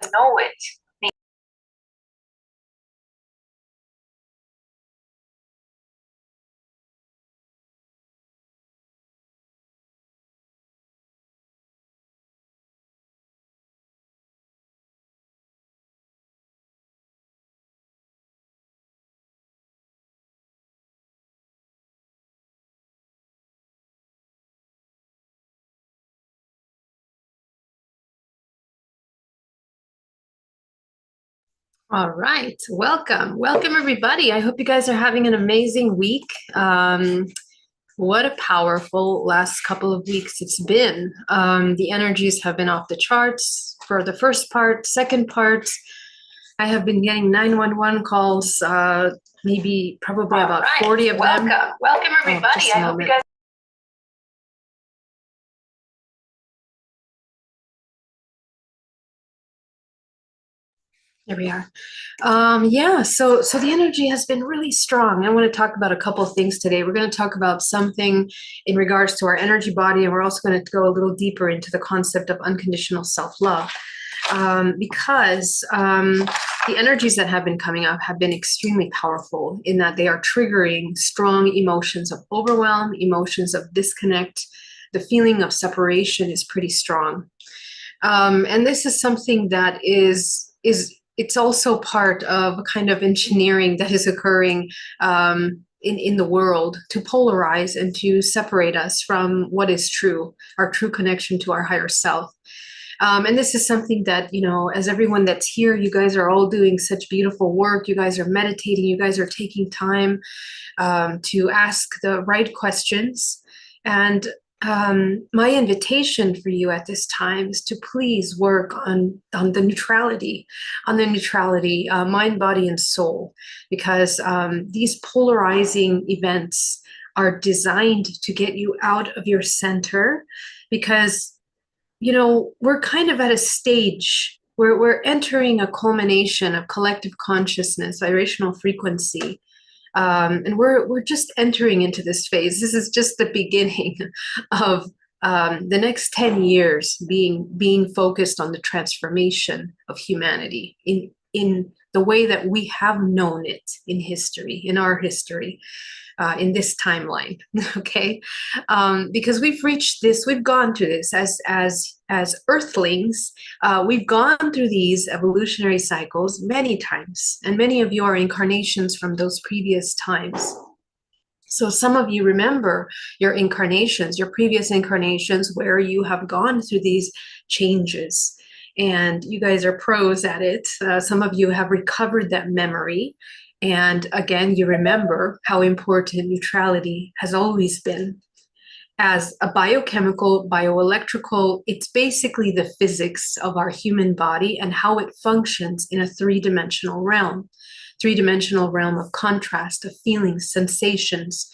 know it. All right, welcome everybody. I hope you guys are having an amazing week. What a powerful last couple of weeks it's been. The energies have been off the charts for the first part. Second part, I have been getting 911 calls, probably about 40 of them. Welcome everybody. I hope you guys. There we are. Yeah, so the energy has been really strong. I want to talk about a couple of things today. We're going to talk about something in regards to our energy body, and we're also going to go a little deeper into the concept of unconditional self-love. Because the energies that have been coming up have been extremely powerful in that they are triggering strong emotions of overwhelm, emotions of disconnect. The feeling of separation is pretty strong. And this is something that is it's also part of a kind of engineering that is occurring in the world to polarize and to separate us from what is true, our true connection to our higher self. And this is something that, you know, as everyone that's here, you guys are all doing such beautiful work. You guys are meditating. You guys are taking time to ask the right questions. And my invitation for you at this time is to please work on the neutrality, mind, body, and soul, because these polarizing events are designed to get you out of your center, because you know, we're kind of at a stage where we're entering a culmination of collective consciousness, vibrational frequency. And we're just entering into this phase. This is just the beginning of the next 10 years being focused on the transformation of humanity in the way that we have known it in history, in our history. In this timeline, okay, because we've reached this, we've gone through this as Earthlings. We've gone through these evolutionary cycles many times, and many of you are incarnations from those previous times. So some of you remember your incarnations, your previous incarnations, where you have gone through these changes. And you guys are pros at it. Some of you have recovered that memory. And again, you remember how important neutrality has always been. As a biochemical, bioelectrical, it's basically the physics of our human body and how it functions in a three-dimensional realm of contrast, of feelings, sensations,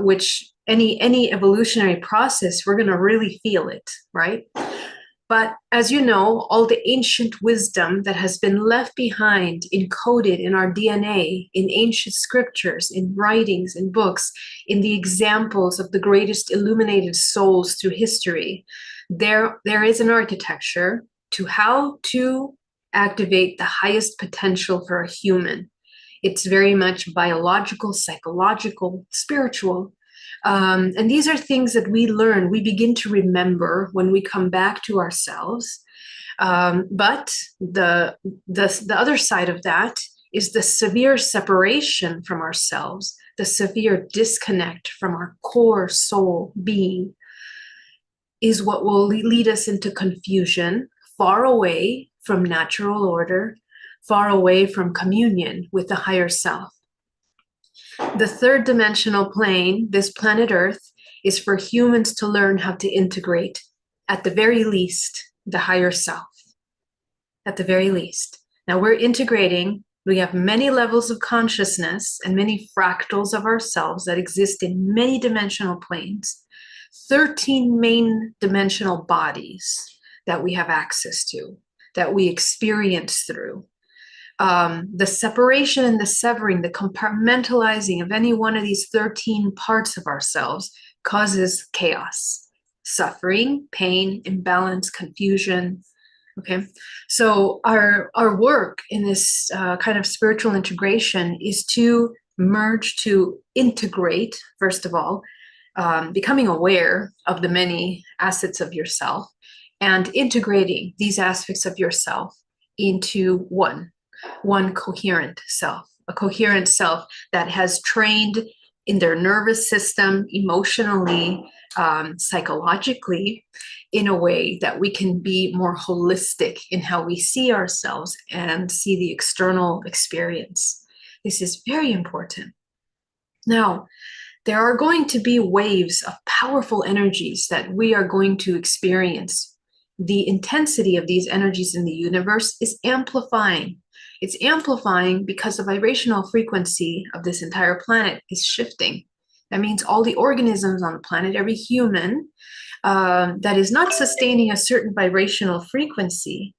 which any evolutionary process, we're going to really feel it, right? But as you know, all the ancient wisdom that has been left behind, encoded in our DNA, in ancient scriptures, in writings, in books, in the examples of the greatest illuminated souls through history, there is an architecture to how to activate the highest potential for a human. It's very much biological, psychological, spiritual. And these are things that we learn, we begin to remember when we come back to ourselves. But the other side of that is the severe separation from ourselves, the severe disconnect from our core soul being, is what will lead us into confusion, far away from natural order, far away from communion with the higher self. The third dimensional plane, this planet Earth, is for humans to learn how to integrate, at the very least, the higher self. At the very least. Now we're integrating, we have many levels of consciousness and many fractals of ourselves that exist in many dimensional planes, 13 main dimensional bodies that we have access to, that we experience through. The separation and the severing, the compartmentalizing of any one of these 13 parts of ourselves causes chaos, suffering, pain, imbalance, confusion, Okay, so our work in this kind of spiritual integration is to merge, to integrate, first of all, becoming aware of the many assets of yourself and integrating these aspects of yourself into one coherent self, a coherent self that has trained in their nervous system, emotionally, psychologically, in a way that we can be more holistic in how we see ourselves and see the external experience. This is very important. Now, there are going to be waves of powerful energies that we are going to experience. The intensity of these energies in the universe is amplifying. It's amplifying because the vibrational frequency of this entire planet is shifting. That means all the organisms on the planet, every human that is not sustaining a certain vibrational frequency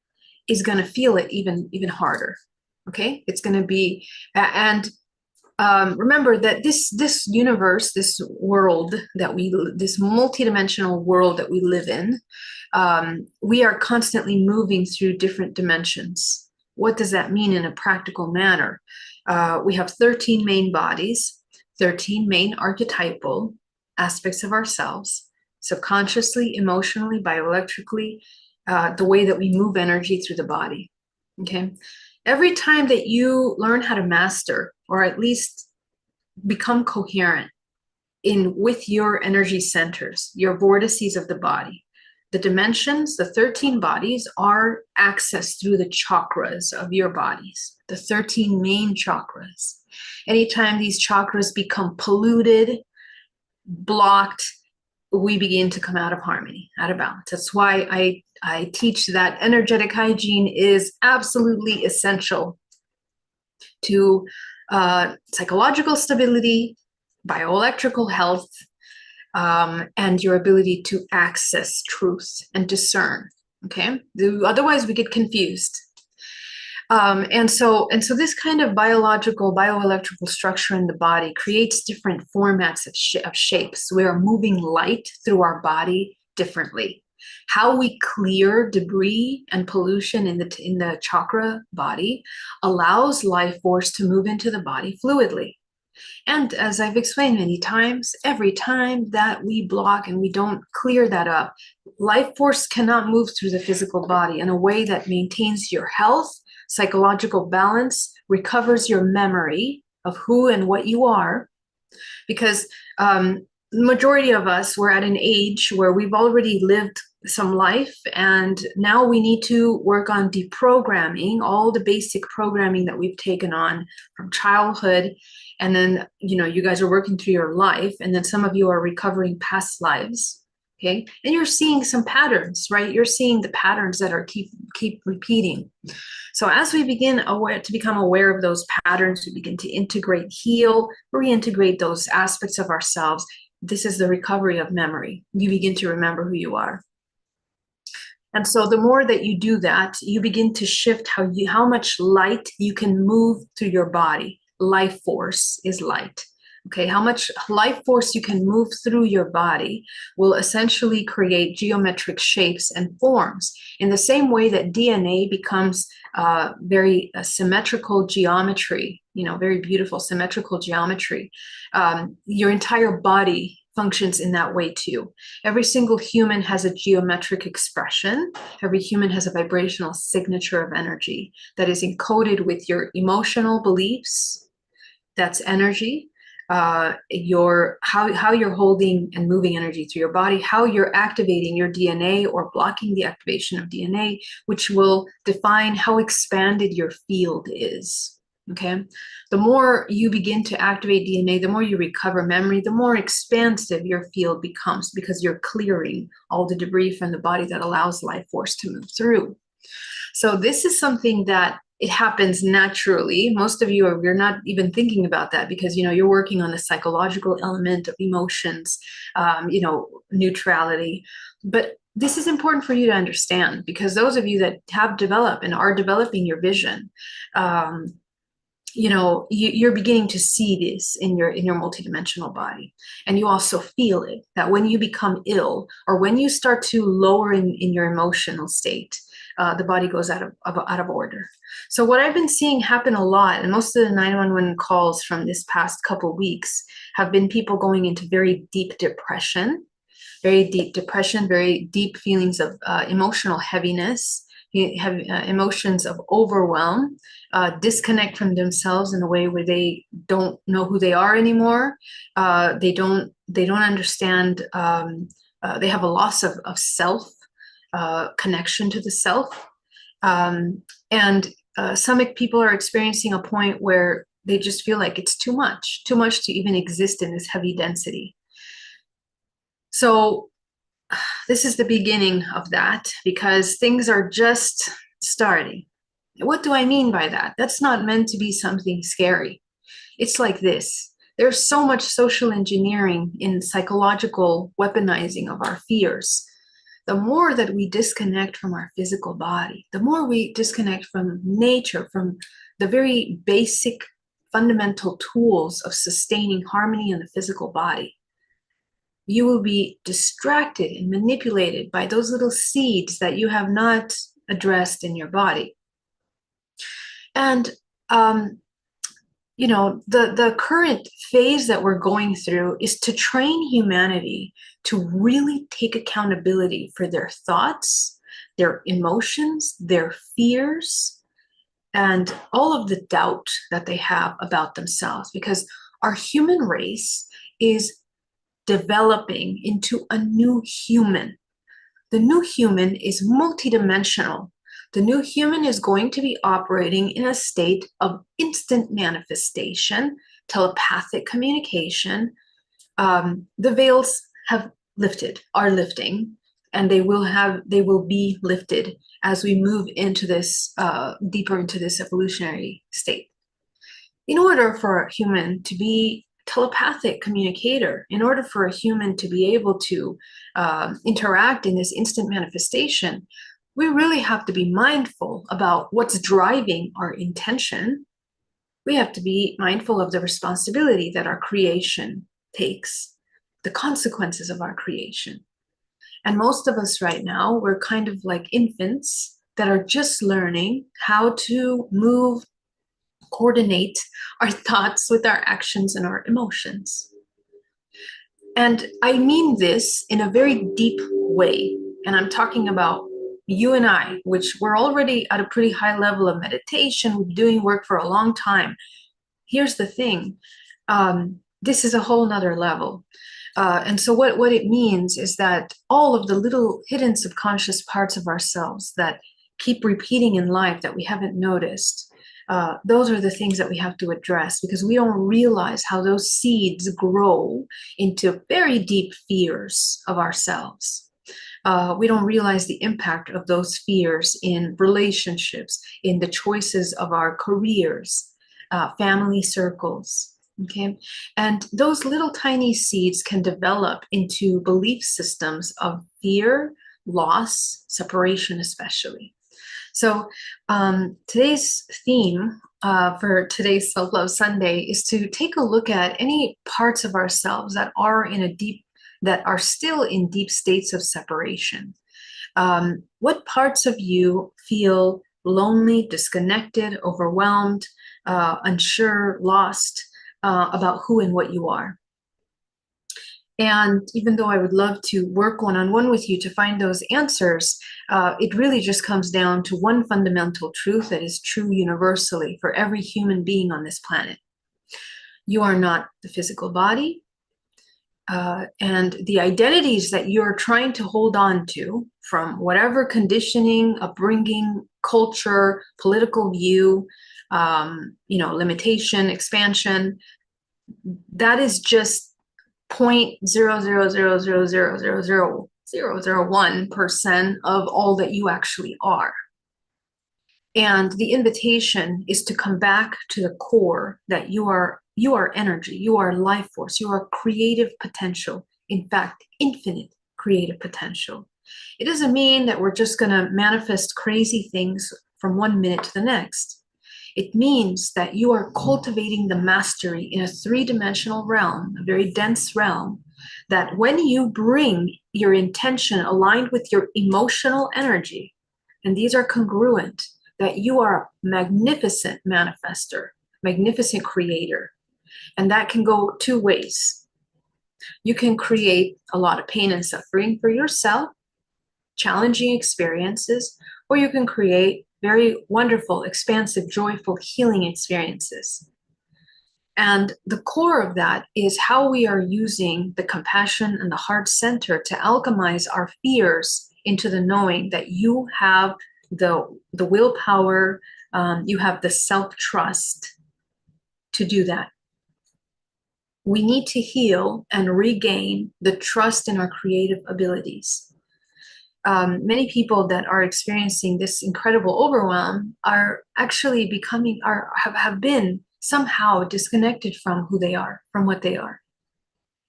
is going to feel it even harder. Okay, it's going to be, and remember that this universe, this world that this multidimensional world that we live in, we are constantly moving through different dimensions. What does that mean in a practical manner? We have 13 main bodies, 13 main archetypal aspects of ourselves, subconsciously, emotionally, bioelectrically, the way that we move energy through the body. Okay. Every time that you learn how to master, or at least become coherent with your energy centers, your vortices of the body, the dimensions, the 13 bodies are accessed through the chakras of your bodies, the 13 main chakras. Anytime these chakras become polluted, blocked, we begin to come out of harmony, out of balance. That's why I teach that energetic hygiene is absolutely essential to psychological stability, bioelectrical health, and your ability to access truth and discern. Okay, otherwise we get confused. And so this kind of bioelectrical structure in the body creates different formats of shapes. We are moving light through our body differently. How we clear debris and pollution in the chakra body allows life force to move into the body fluidly. And as I've explained many times, every time that we block and we don't clear that up, life force cannot move through the physical body in a way that maintains your health, psychological balance, recovers your memory of who and what you are. Because the majority of us, we're at an age where we've already lived some life, and now we need to work on deprogramming all the basic programming that we've taken on from childhood. And then, you guys are working through your life, and then some of you are recovering past lives. Okay, and you're seeing some patterns, right? You're seeing the patterns that are keep repeating. So as we begin to become aware of those patterns, we begin to integrate, heal, reintegrate those aspects of ourselves. This is the recovery of memory. You begin to remember who you are. And so the more that you do that, you begin to shift how much light you can move through your body. Life force is light. Okay, how much life force you can move through your body will essentially create geometric shapes and forms in the same way that DNA becomes very symmetrical geometry, very beautiful symmetrical geometry. Your entire body functions in that way too. Every single human has a geometric expression. Every human has a vibrational signature of energy that is encoded with your emotional beliefs. That's energy. How you're holding and moving energy through your body, how you're activating your DNA or blocking the activation of DNA, which will define how expanded your field is. Okay, the more you begin to activate DNA, the more you recover memory, the more expansive your field becomes, because you're clearing all the debris from the body that allows life force to move through. So this is something that it happens naturally. Most of you're not even thinking about that, because you're working on the psychological element of emotions, neutrality. But this is important for you to understand, because those of you that have developed and are developing your vision, you're beginning to see this in your multidimensional body. And you also feel it, that when you become ill or when you start to lower in your emotional state, the body goes out of order. So what I've been seeing happen a lot, and most of the 911 calls from this past couple weeks have been people going into very deep depression, very deep feelings of emotional heaviness. You have emotions of overwhelm, disconnect from themselves in a way where they don't know who they are anymore. They don't understand. They have a loss of self, connection to the self, and some people are experiencing a point where they just feel like it's too much to even exist in this heavy density. So this is the beginning of that, because things are just starting. What do I mean by that? That's not meant to be something scary. It's like this. There's so much social engineering in psychological weaponizing of our fears. The more that we disconnect from our physical body, the more we disconnect from nature, from the very basic fundamental tools of sustaining harmony in the physical body, you will be distracted and manipulated by those little seeds that you have not addressed in your body. And, you know, the current phase that we're going through is to train humanity to really take accountability for their thoughts, their emotions, their fears, and all of the doubt that they have about themselves. Because our human race is developing into a new human. The new human is multidimensional. The new human is going to be operating in a state of instant manifestation, telepathic communication. The veils have lifted, are lifting, and they will be lifted as we move into this, deeper into this evolutionary state. In order for a human to be telepathic communicator, in order for a human to be able to interact in this instant manifestation, we really have to be mindful about what's driving our intention. We have to be mindful of the responsibility that our creation takes, the consequences of our creation. And most of us right now, we're kind of like infants that are just learning how to move, coordinate our thoughts with our actions and our emotions. And I mean this in a very deep way. And I'm talking about you and I, which we're already at a pretty high level of meditation. We've been doing work for a long time. Here's the thing. This is a whole nother level. And so what it means is that all of the little hidden subconscious parts of ourselves that keep repeating in life that we haven't noticed, those are the things that we have to address, because we don't realize how those seeds grow into very deep fears of ourselves. We don't realize the impact of those fears in relationships, in the choices of our careers, family circles. Okay, and those little tiny seeds can develop into belief systems of fear, loss, separation, especially. So today's theme for today's Self-Love Sunday is to take a look at any parts of ourselves that are still in deep states of separation. What parts of you feel lonely, disconnected, overwhelmed, unsure, lost about who and what you are? And even though I would love to work one-on-one with you to find those answers, it really just comes down to one fundamental truth that is true universally for every human being on this planet. You are not the physical body, and the identities that you're trying to hold on to from whatever conditioning, upbringing, culture, political view, limitation, expansion, that is just 0.00000000001% of all that you actually are. And the invitation is to come back to the core that you are energy, you are life force, you are creative potential. In fact, infinite creative potential. It doesn't mean that we're just going to manifest crazy things from one minute to the next. It means that you are cultivating the mastery in a three-dimensional realm, a very dense realm, that when you bring your intention aligned with your emotional energy, and these are congruent, that you are a magnificent manifester, magnificent creator. And that can go two ways. You can create a lot of pain and suffering for yourself, challenging experiences, or you can create very wonderful, expansive, joyful, healing experiences. And the core of that is how we are using the compassion and the heart center to alchemize our fears into the knowing that you have the willpower, you have the self-trust to do that. We need to heal and regain the trust in our creative abilities. Many people that are experiencing this incredible overwhelm are actually becoming, have been somehow disconnected from who they are, from what they are.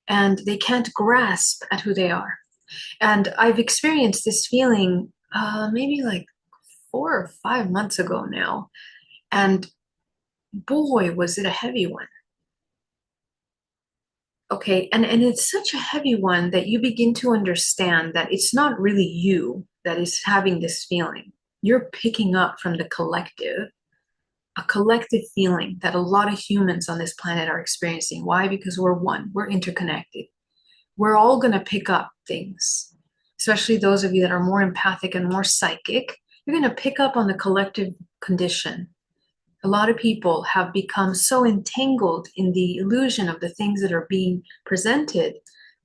And they can't grasp at who they are. And I've experienced this feeling maybe like 4 or 5 months ago now. And boy, was it a heavy one. Okay, and it's such a heavy one that you begin to understand that it's not really you that is having this feeling. You're picking up from the collective, a collective feeling that a lot of humans on this planet are experiencing. Why? Because we're one, we're interconnected. We're all gonna pick up things, especially those of you that are more empathic and more psychic. You're gonna pick up on the collective condition. A lot of people have become so entangled in the illusion of the things that are being presented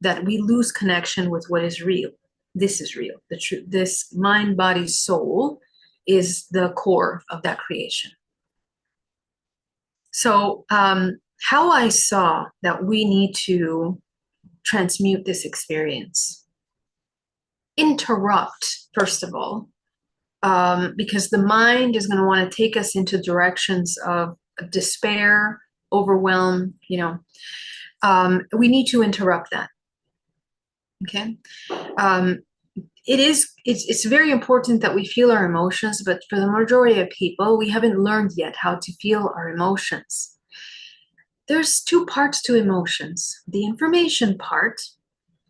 that we lose connection with what is real. This is real, the truth. This mind, body, soul is the core of that creation. So how I saw that we need to transmute this experience. Interrupt, first of all, because the mind is going to want to take us into directions of despair, overwhelm, we need to interrupt that. Okay. It's very important that we feel our emotions, but for the majority of people, we haven't learned yet how to feel our emotions. There's two parts to emotions. The information part,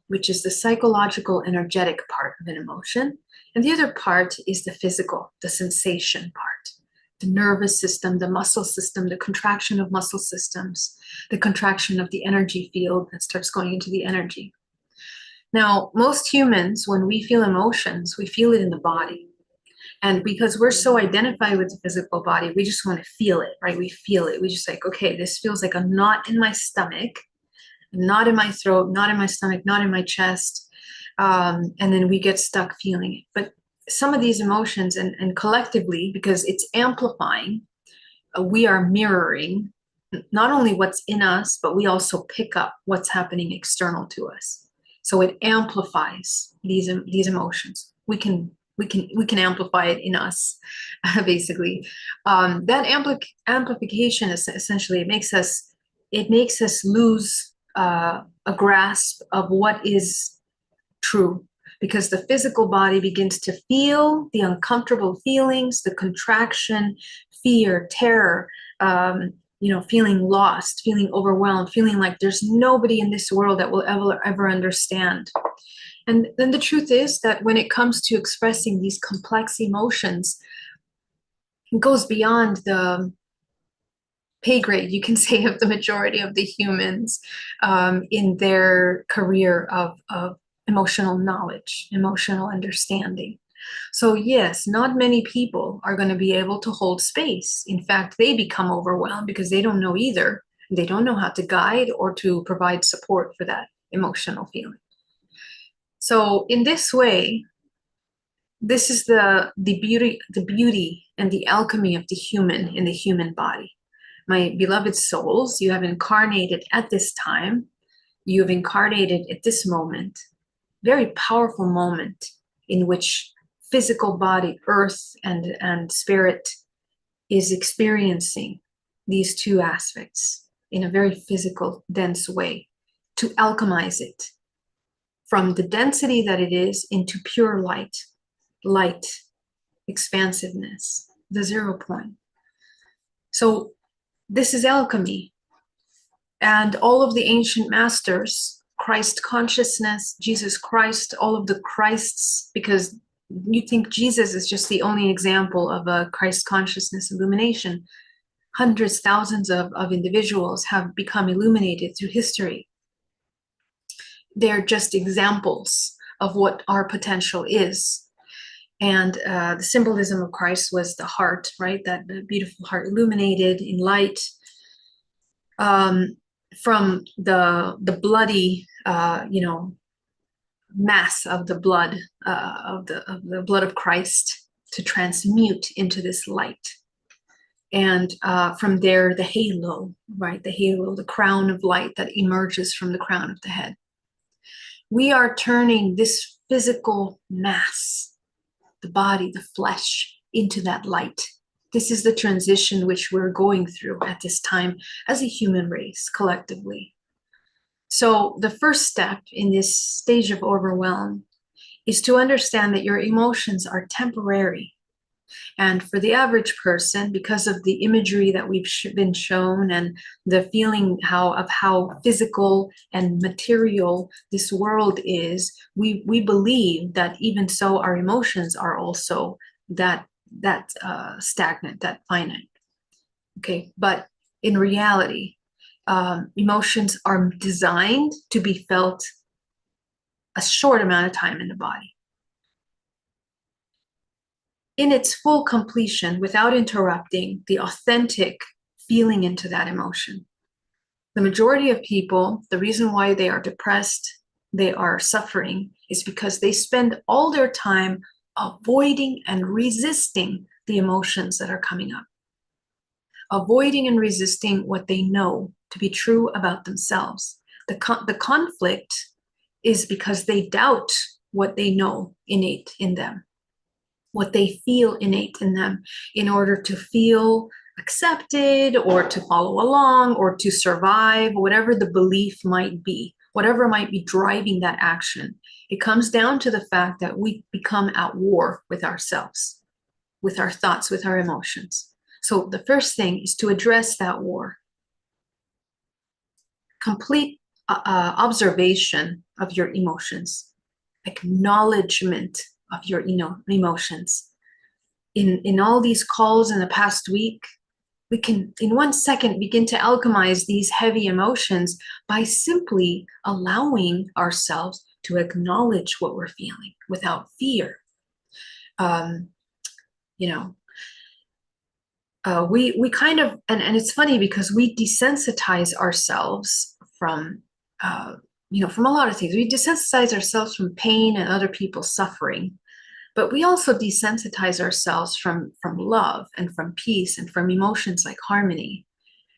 which is the psychological, energetic part of an emotion. And the other part is the physical, the sensation part, the nervous system, the muscle system, the contraction of muscle systems, the contraction of the energy field that starts going into the energy. Now, most humans, when we feel emotions, we feel it in the body. And because we're so identified with the physical body, we just want to feel it, right? We feel it. We just like, okay, this feels like a knot in my stomach, not in my throat, not in my stomach, not in my chest. And then we get stuck feeling it. But some of these emotions, and collectively, because it's amplifying, we are mirroring not only what's in us, but we also pick up what's happening external to us. So it amplifies these emotions. We can amplify it in us, basically. That amplification is essentially, it makes us lose a grasp of what is true, because the physical body begins to feel the uncomfortable feelings, the contraction, fear, terror, feeling lost, feeling overwhelmed, feeling like there's nobody in this world that will ever understand. And then the truth is that when it comes to expressing these complex emotions, it goes beyond the pay grade, you can say, of the majority of the humans in their career of emotional knowledge, emotional understanding. So yes, not many people are going to be able to hold space. In fact, they become overwhelmed because they don't know either. They don't know how to guide or to provide support for that emotional feeling. So in this way, this is the beauty and the alchemy of the human in the human body. My beloved souls, you have incarnated at this time. You have incarnated at this moment, very powerful moment in which physical body, earth, and spirit is experiencing these two aspects in a very physical, dense way, to alchemize it from the density that it is into pure light, expansiveness, the 0 point. So this is alchemy. And all of the ancient masters, Christ consciousness, Jesus Christ, all of the Christs, because You think Jesus is just the only example of a Christ consciousness illumination. Hundreds, thousands of individuals have become illuminated through history. They're just examples of what our potential is. And the symbolism of Christ was the heart, right? That beautiful heart illuminated in light. From the bloody, mass of the blood of the blood of Christ to transmute into this light. And from there, the halo, right? The halo, the crown of light that emerges from the crown of the head. We are turning this physical mass, the body, the flesh, into that light. This is the transition which we're going through at this time as a human race, collectively. So the first step in this stage of overwhelm is to understand that your emotions are temporary. And for the average person, because of the imagery that we've been shown and the feeling of how physical and material this world is, we believe that even so, our emotions are also that stagnant, that finite. Okay, but in reality, emotions are designed to be felt a short amount of time in the body. In its full completion, without interrupting the authentic feeling into that emotion. The majority of people, the reason why they are depressed, they are suffering, is because they spend all their time avoiding and resisting the emotions that are coming up. Avoiding and resisting what they know to be true about themselves. The conflict is because they doubt what they know innate in them, what they feel innate in them, in order to feel accepted or to follow along or to survive, whatever the belief might be, whatever might be driving that action. It comes down to the fact that we become at war with ourselves, with our thoughts, with our emotions. So the first thing is to address that war. Complete observation of your emotions, acknowledgement of your emotions. In all these calls in the past week, we can, in 1 second, begin to alchemize these heavy emotions by simply allowing ourselves to acknowledge what we're feeling without fear. We kind of, and it's funny because we desensitize ourselves from, from a lot of things. We desensitize ourselves from pain and other people's suffering, but we also desensitize ourselves from love and from peace and from emotions like harmony,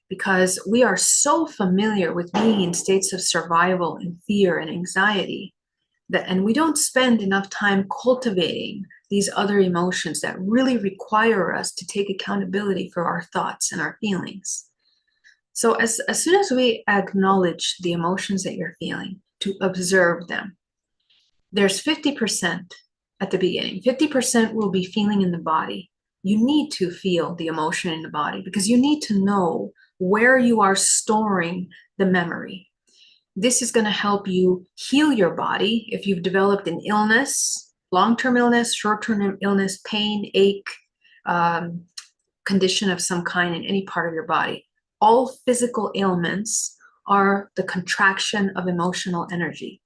because we are so familiar with being in states of survival and fear and anxiety and we don't spend enough time cultivating these other emotions that really require us to take accountability for our thoughts and our feelings. So as soon as we acknowledge the emotions that you're feeling, to observe them, there's 50% at the beginning. 50% will be feeling in the body. You need to feel the emotion in the body because you need to know where you are storing the memory. This is going to help you heal your body if you've developed an illness, long-term illness, short-term illness, pain, ache, condition of some kind in any part of your body. All physical ailments are the contraction of emotional energy,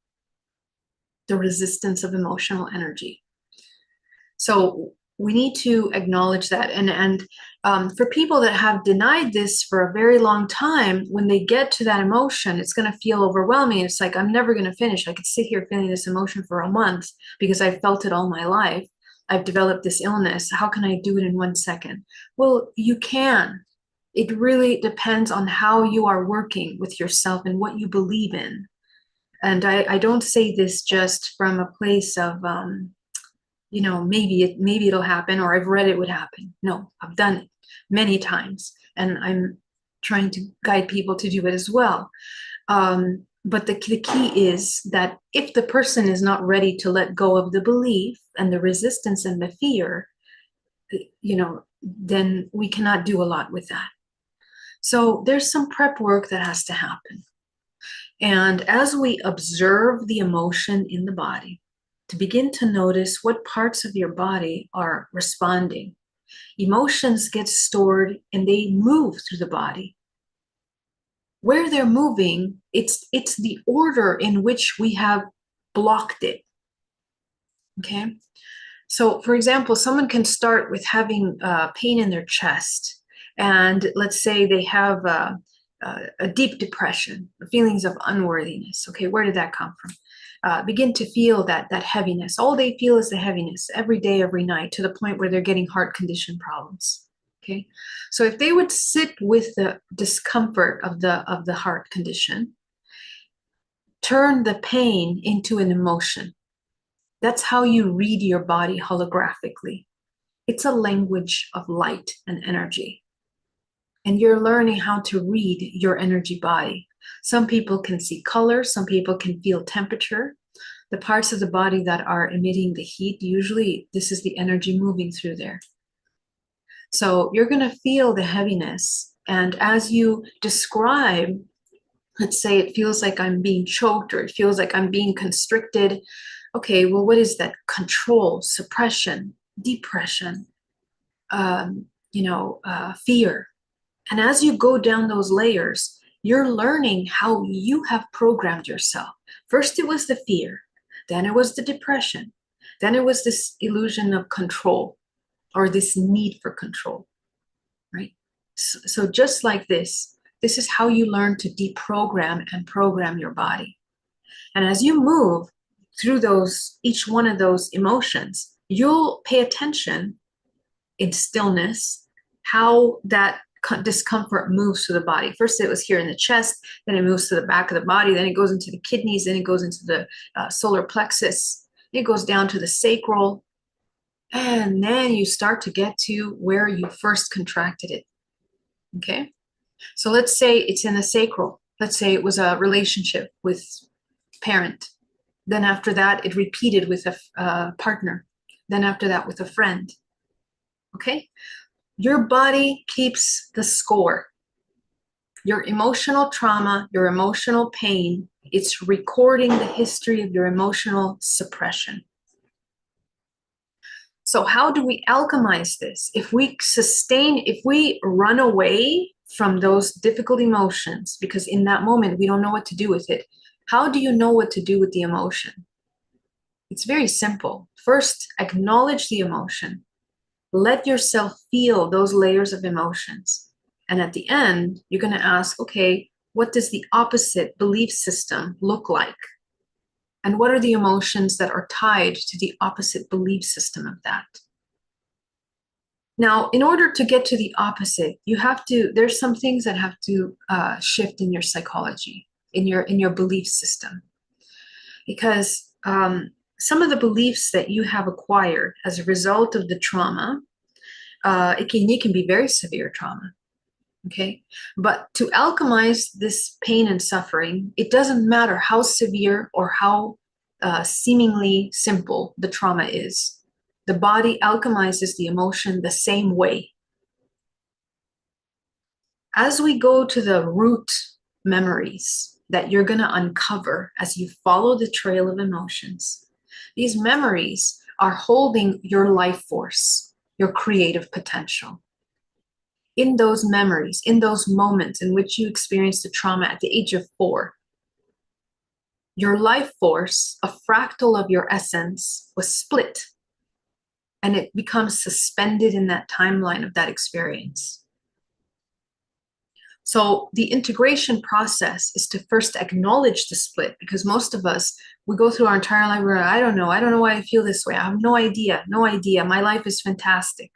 the resistance of emotional energy. So we need to acknowledge that. And for people that have denied this for a very long time, when they get to that emotion, it's going to feel overwhelming. It's like, I'm never going to finish. I could sit here feeling this emotion for a month because I've felt it all my life. I've developed this illness. How can I do it in 1 second? Well, you can. It really depends on how you are working with yourself and what you believe in. And I don't say this just from a place of, maybe it'll happen, or I've read it would happen. No, I've done it many times, and I'm trying to guide people to do it as well. But the key is that if the person is not ready to let go of the belief and the resistance and the fear, then we cannot do a lot with that. So there's some prep work that has to happen. And as we observe the emotion in the body, to begin to notice what parts of your body are responding. Emotions get stored and they move through the body. Where they're moving, it's the order in which we have blocked it. Okay? So, for example, someone can start with having pain in their chest, and let's say they have a deep depression, feelings of unworthiness. Okay, where did that come from? Begin to feel that heaviness. All they feel is the heaviness every day, every night, to the point where they're getting heart condition problems. Okay, so if they would sit with the discomfort of the heart condition, turn the pain into an emotion. That's how you read your body holographically. It's a language of light and energy. And you're learning how to read your energy body. Some people can see color, some people can feel temperature. The parts of the body that are emitting the heat, usually this is the energy moving through there. So you're going to feel the heaviness. And as you describe, let's say it feels like I'm being choked, or it feels like I'm being constricted. Okay, well, what is that? Control, suppression, depression, fear. And as you go down those layers, you're learning how you have programmed yourself. First, it was the fear. Then it was the depression. Then it was this illusion of control, or this need for control, right? So just like this is how you learn to deprogram and program your body. And as you move through each one of those emotions, you'll pay attention in stillness how that discomfort moves through the body. First it was here in the chest, then it moves to the back of the body, then it goes into the kidneys, then it goes into the solar plexus, it goes down to the sacral, and then you start to get to where you first contracted it. Okay, so let's say it's in the sacral. Let's say it was a relationship with parent. Then after that, it repeated with a partner. Then after that, with a friend. Okay? Your body keeps the score. Your emotional trauma, your emotional pain, it's recording the history of your emotional suppression. So how do we alchemize this? If we run away from those difficult emotions, because in that moment, we don't know what to do with it, how do you know what to do with the emotion? It's very simple. First, acknowledge the emotion. Let yourself feel those layers of emotions. And at the end, you're going to ask, okay, what does the opposite belief system look like? And what are the emotions that are tied to the opposite belief system of that? Now, in order to get to the opposite, there's some things that have to shift in your psychology, in your belief system. Because some of the beliefs that you have acquired as a result of the trauma, it can be very severe trauma. Okay, but to alchemize this pain and suffering, it doesn't matter how severe or how seemingly simple the trauma is. The body alchemizes the emotion the same way. As we go to the root memories that you're going to uncover as you follow the trail of emotions, these memories are holding your life force, your creative potential. In those memories, in those moments in which you experienced the trauma at the age of 4, your life force, a fractal of your essence, was split, and it becomes suspended in that timeline of that experience. So the integration process is to first acknowledge the split, because most of us, we go through our entire life, I don't know why I feel this way. I have no idea. My life is fantastic,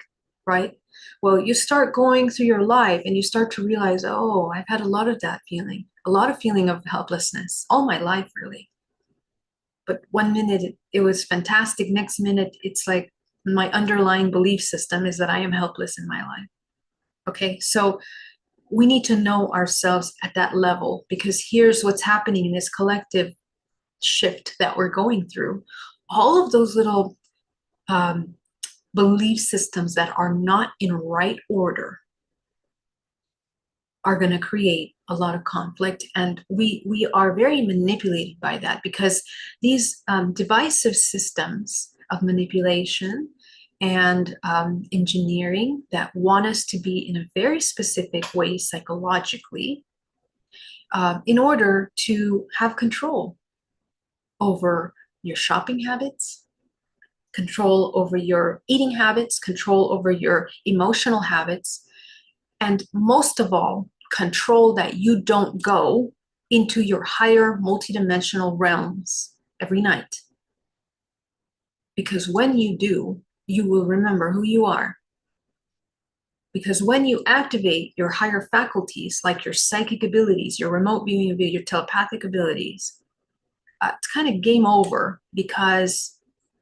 right? Well, you start going through your life and you start to realize, oh, I've had a lot of that feeling, a lot of feeling of helplessness all my life, really. But one minute it was fantastic. Next minute, it's like my underlying belief system is that I am helpless in my life. Okay, so we need to know ourselves at that level, because here's what's happening in this collective shift that we're going through. All of those little belief systems that are not in right order are going to create a lot of conflict. And we are very manipulated by that, because these divisive systems of manipulation and engineering that want us to be in a very specific way psychologically, in order to have control over your shopping habits, control over your eating habits, control over your emotional habits, and most of all, control that you don't go into your higher multidimensional realms every night. Because when you do, you will remember who you are. Because when you activate your higher faculties, like your psychic abilities, your remote viewing ability, your telepathic abilities, it's kind of game over, because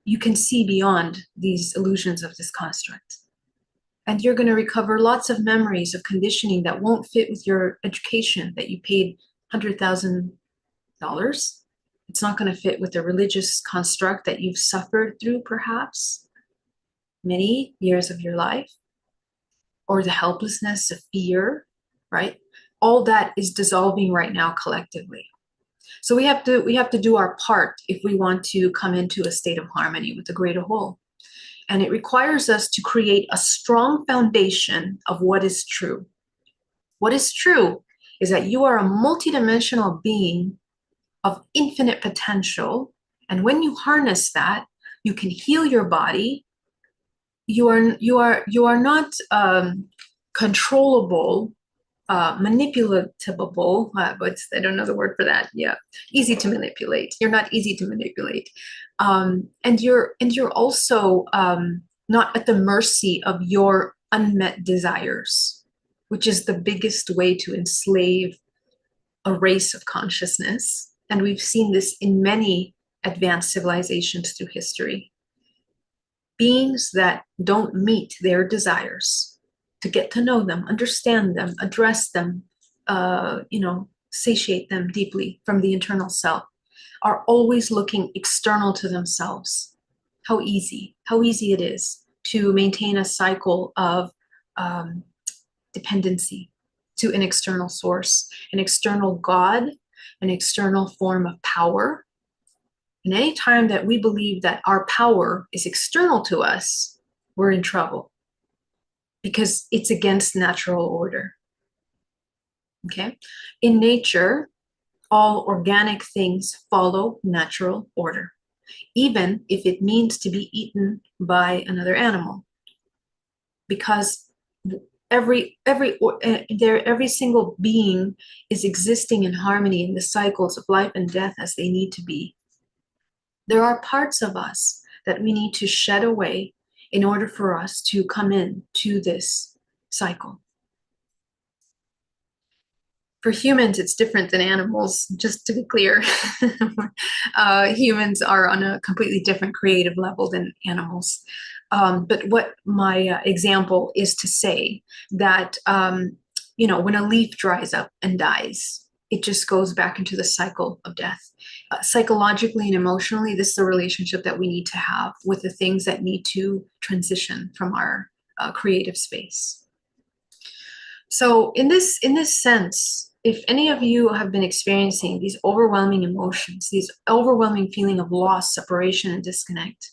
you can see beyond these illusions of this construct. And you're going to recover lots of memories of conditioning that won't fit with your education that you paid $100,000. It's not going to fit with the religious construct that you've suffered through perhaps many years of your life, or the helplessness of fear, right? All that is dissolving right now collectively. So we have to do our part if we want to come into a state of harmony with the greater whole. And it requires us to create a strong foundation of what is true. What is true is that you are a multidimensional being of infinite potential. And when you harness that, you can heal your body. You are not controllable, manipulatable, but I don't know the word for that. Yeah, easy to manipulate. You're not easy to manipulate, and you're also not at the mercy of your unmet desires, which is the biggest way to enslave a race of consciousness. And we've seen this in many advanced civilizations through history. Beings that don't meet their desires, to get to know them, understand them, address them, satiate them deeply from the internal self, are always looking external to themselves. How easy it is to maintain a cycle of dependency to an external source, an external God, an external form of power. And any time that we believe that our power is external to us, we're in trouble, because it's against natural order. Okay? In nature, all organic things follow natural order, even if it means to be eaten by another animal. Because every single being is existing in harmony in the cycles of life and death as they need to be. There are parts of us that we need to shed away in order for us to come in to this cycle. For humans, it's different than animals, just to be clear. Humans are on a completely different creative level than animals. But what my example is to say that, when a leaf dries up and dies, it just goes back into the cycle of death. Psychologically and emotionally, this is a relationship that we need to have with the things that need to transition from our creative space. So in this sense, if any of you have been experiencing these overwhelming emotions, these overwhelming feeling of loss, separation, and disconnect,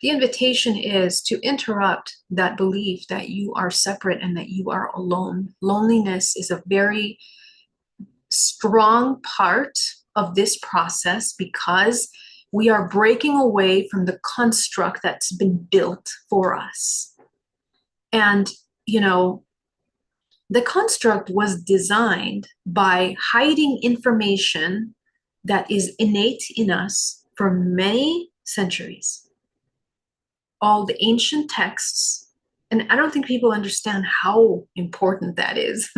the invitation is to interrupt that belief that you are separate and that you are alone. Loneliness is a very strong part of this process, because we are breaking away from the construct that's been built for us. And, the construct was designed by hiding information that is innate in us for many centuries. All the ancient texts, and I don't think people understand how important that is.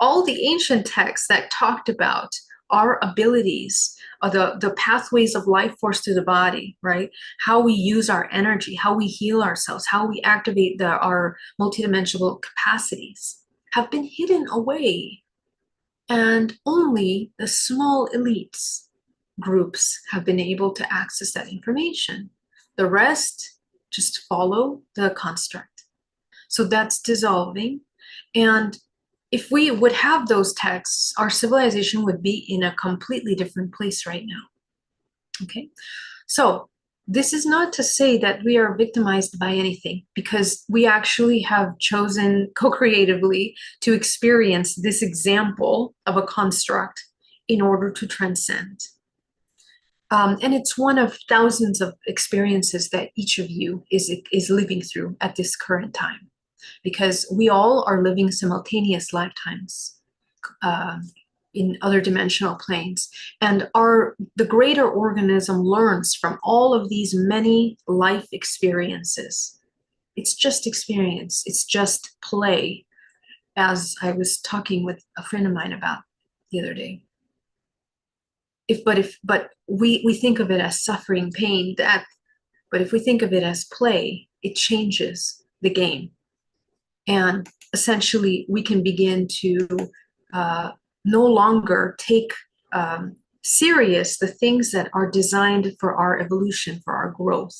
All the ancient texts that talked about our abilities, or the pathways of life force through the body, right? How we use our energy, how we heal ourselves, how we activate our multidimensional capacities, have been hidden away. And only the small elites groups have been able to access that information. The rest just follow the construct. So that's dissolving. And if we would have those texts, our civilization would be in a completely different place right now. Okay, so this is not to say that we are victimized by anything, because we actually have chosen co-creatively to experience this example of a construct in order to transcend. And it's one of thousands of experiences that each of you is living through at this current time, because we all are living simultaneous lifetimes in other dimensional planes. And the greater organism learns from all of these many life experiences. It's just experience. It's just play, as I was talking with a friend of mine about the other day. But we think of it as suffering, pain, death. But if we think of it as play, it changes the game. And essentially, we can begin to no longer take serious the things that are designed for our evolution, for our growth.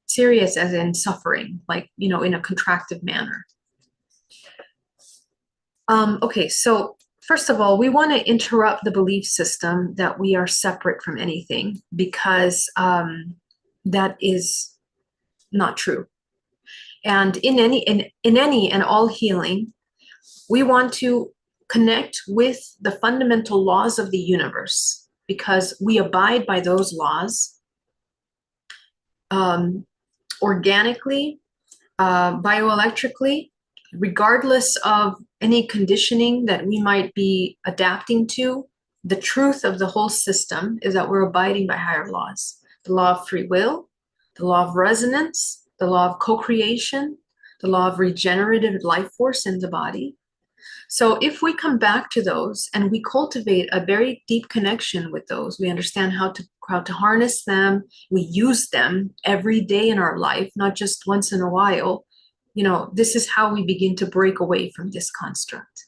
Serious as in suffering, like, in a contractive manner. Okay, so first of all, we want to interrupt the belief system that we are separate from anything, because that is not true. And in any and all healing, we want to connect with the fundamental laws of the universe, because we abide by those laws organically, bioelectrically, regardless of any conditioning that we might be adapting to. The truth of the whole system is that we're abiding by higher laws. The law of free will, the law of resonance, the law of co-creation, the law of regenerative life force in the body. So if we come back to those and we cultivate a very deep connection with those, we understand how to harness them, we use them every day in our life, not just once in a while. This is how we begin to break away from this construct.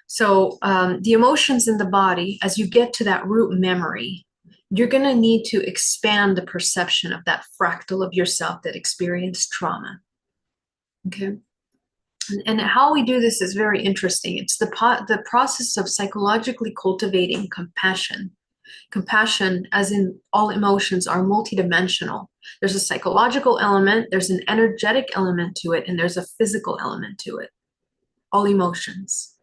So the emotions in the body, as you get to that root memory, you're going to need to expand the perception of that fractal of yourself that experienced trauma. Okay. And how we do this is very interesting. It's the process of psychologically cultivating compassion. Compassion, as in all emotions, are multidimensional. There's a psychological element, there's an energetic element to it, and there's a physical element to it. All emotions.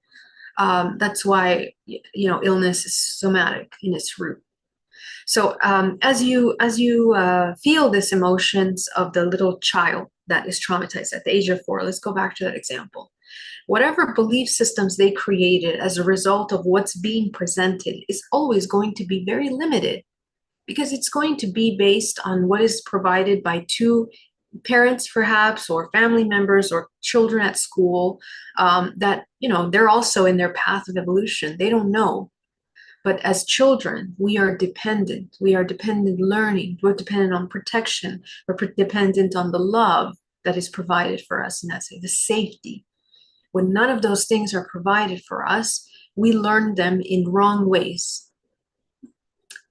That's why illness is somatic in its root. So as you feel these emotions of the little child that is traumatized at the age of 4, let's go back to that example. Whatever belief systems they created as a result of what's being presented is always going to be very limited, because it's going to be based on what is provided by two parents, perhaps, or family members, or children at school, that they're also in their path of evolution. They don't know. But as children, we are dependent. We are dependent learning. We're dependent on protection. We're dependent on the love that is provided for us, and that's the safety. When none of those things are provided for us, we learn them in wrong ways.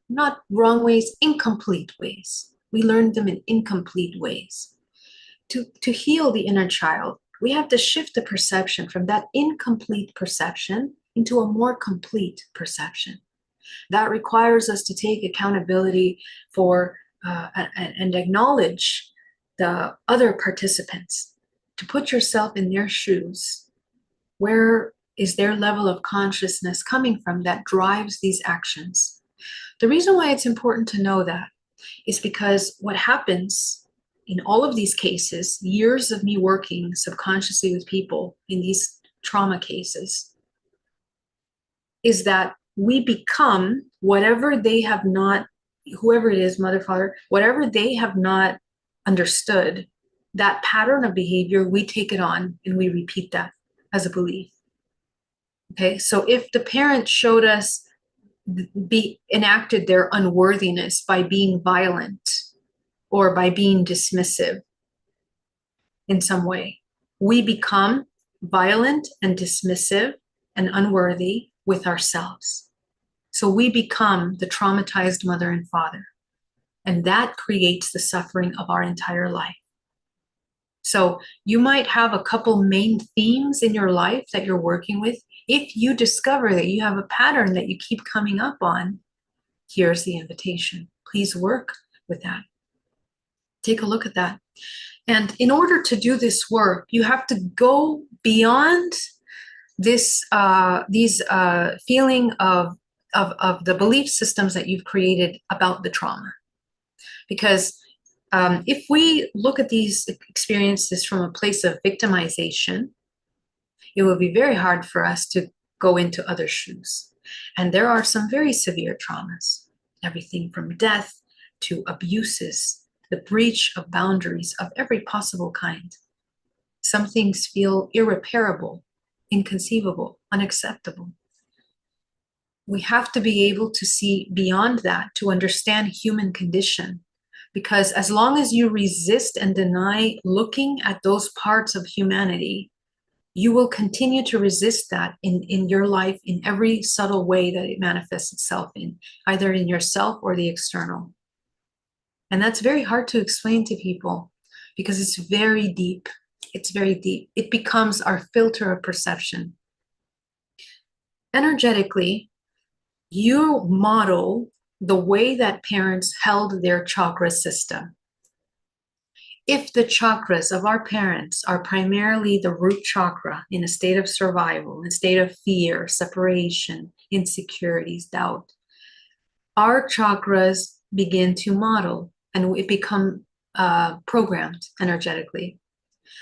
Not wrong ways, incomplete ways. We learn them in incomplete ways. To heal the inner child, we have to shift the perception from that incomplete perception into a more complete perception. That requires us to take accountability for and acknowledge the other participants, to put yourself in their shoes. Where is their level of consciousness coming from that drives these actions? The reason why it's important to know that is because what happens in all of these cases, years of me working subconsciously with people in these trauma cases, is that we become whatever they have not, whoever it is, mother, father, whatever they have not understood, that pattern of behavior, we take it on and we repeat that as a belief. Okay, so if the parent showed us, enacted their unworthiness by being violent or by being dismissive in some way, we become violent and dismissive and unworthy with ourselves. So we become the traumatized mother and father, and that creates the suffering of our entire life. So you might have a couple main themes in your life that you're working with. If you discover that you have a pattern that you keep coming up on, here's the invitation. Please work with that. Take a look at that. And in order to do this work, you have to go beyond this feeling of the belief systems that you've created about the trauma. Because if we look at these experiences from a place of victimization, it will be very hard for us to go into other shoes. And there are some very severe traumas, everything from death to abuses, the breach of boundaries of every possible kind. Some things feel irreparable, inconceivable, unacceptable. We have to be able to see beyond that to understand human condition. Because as long as you resist and deny looking at those parts of humanity, you will continue to resist that in your life in every subtle way that it manifests itself in, either in yourself or the external. And that's very hard to explain to people because it's very deep. It's very deep. It becomes our filter of perception. Energetically, you model the way that parents held their chakra system. If the chakras of our parents are primarily the root chakra in a state of survival, in a state of fear, separation, insecurities, doubt, our chakras begin to model and it become programmed energetically.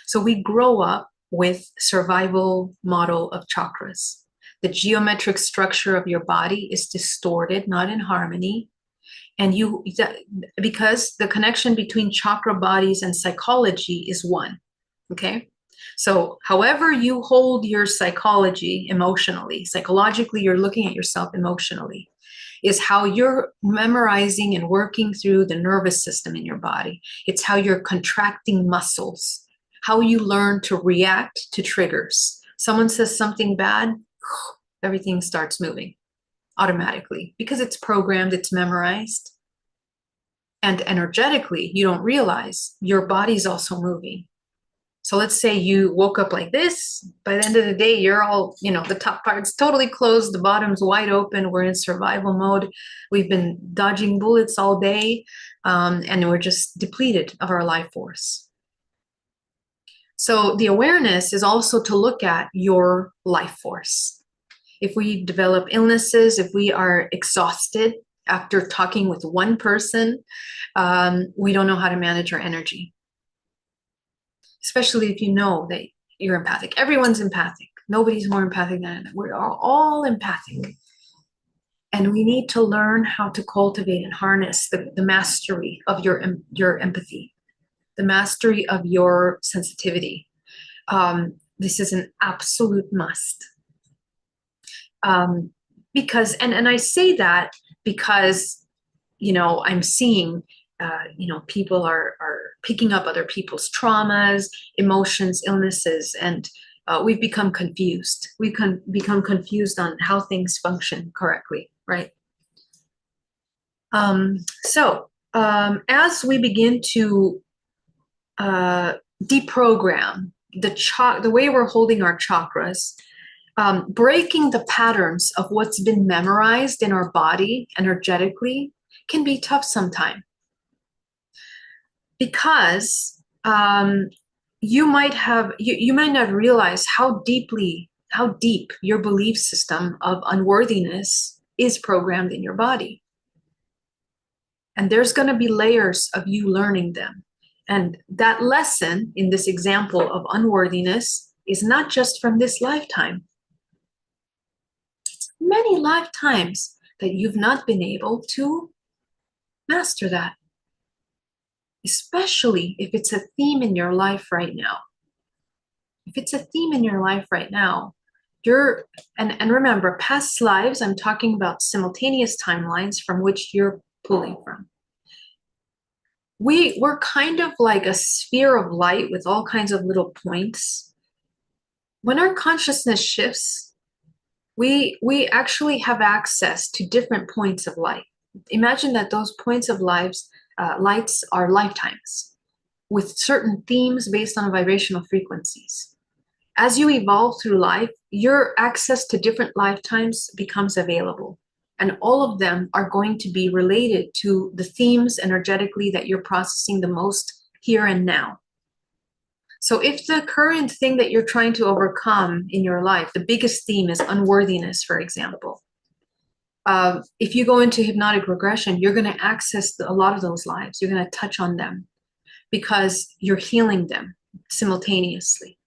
So we grow up with survival model of chakras. The geometric structure of your body is distorted, not in harmony. And because the connection between chakra bodies and psychology is one, okay? So however you hold your psychology emotionally, psychologically, you're looking at yourself emotionally, is how you're memorizing and working through the nervous system in your body. It's how you're contracting muscles, how you learn to react to triggers. Someone says something bad, everything starts moving automatically because it's programmed, it's memorized. And energetically, you don't realize your body's also moving. So let's say you woke up like this. By the end of the day, you're all, the top part's totally closed, the bottom's wide open. We're in survival mode. We've been dodging bullets all day, and we're just depleted of our life force. So the awareness is also to look at your life force. If we develop illnesses, if we are exhausted after talking with one person, we don't know how to manage our energy. Especially if you know that you're empathic. Everyone's empathic. Nobody's more empathic than another. We are all empathic. And we need to learn how to cultivate and harness the mastery of your empathy, the mastery of your sensitivity. This is an absolute must. Because, and I say that because, I'm seeing, people are picking up other people's traumas, emotions, illnesses, and we've become confused. We've become confused on how things function correctly, right? As we begin to deprogram the way we're holding our chakras, breaking the patterns of what's been memorized in our body energetically can be tough sometimes. Because you might not realize how deep your belief system of unworthiness is programmed in your body. And there's going to be layers of you learning them. And that lesson in this example of unworthiness is not just from this lifetime. It's many lifetimes that you've not been able to master that. Especially if it's a theme in your life right now. If it's a theme in your life right now, and remember, past lives, I'm talking about simultaneous timelines from which you're pulling from. We're kind of like a sphere of light with all kinds of little points. When our consciousness shifts, we actually have access to different points of light. Imagine that those points of lights are lifetimes. with certain themes based on vibrational frequencies. As you evolve through life, your access to different lifetimes becomes available. And all of them are going to be related to the themes energetically that you're processing the most here and now. So if the current thing that you're trying to overcome in your life, the biggest theme is unworthiness, for example, if you go into hypnotic regression, you're going to access a lot of those lives. You're going to touch on them because you're healing them simultaneously.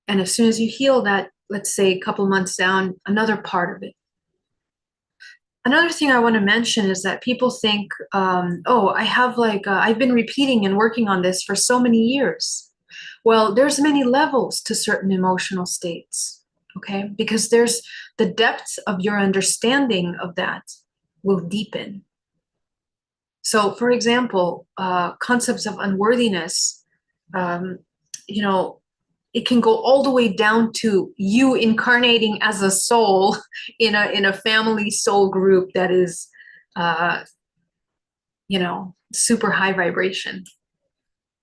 And as soon as you heal that, let's say a couple months down, another part of it. Another thing I want to mention is that people think, oh, I have I've been repeating and working on this for so many years. Well, there's many levels to certain emotional states, okay? Because there's the depth of your understanding of that will deepen. So, for example, concepts of unworthiness, you know, it can go all the way down to you incarnating as a soul in a family soul group that is, you know, super high vibration.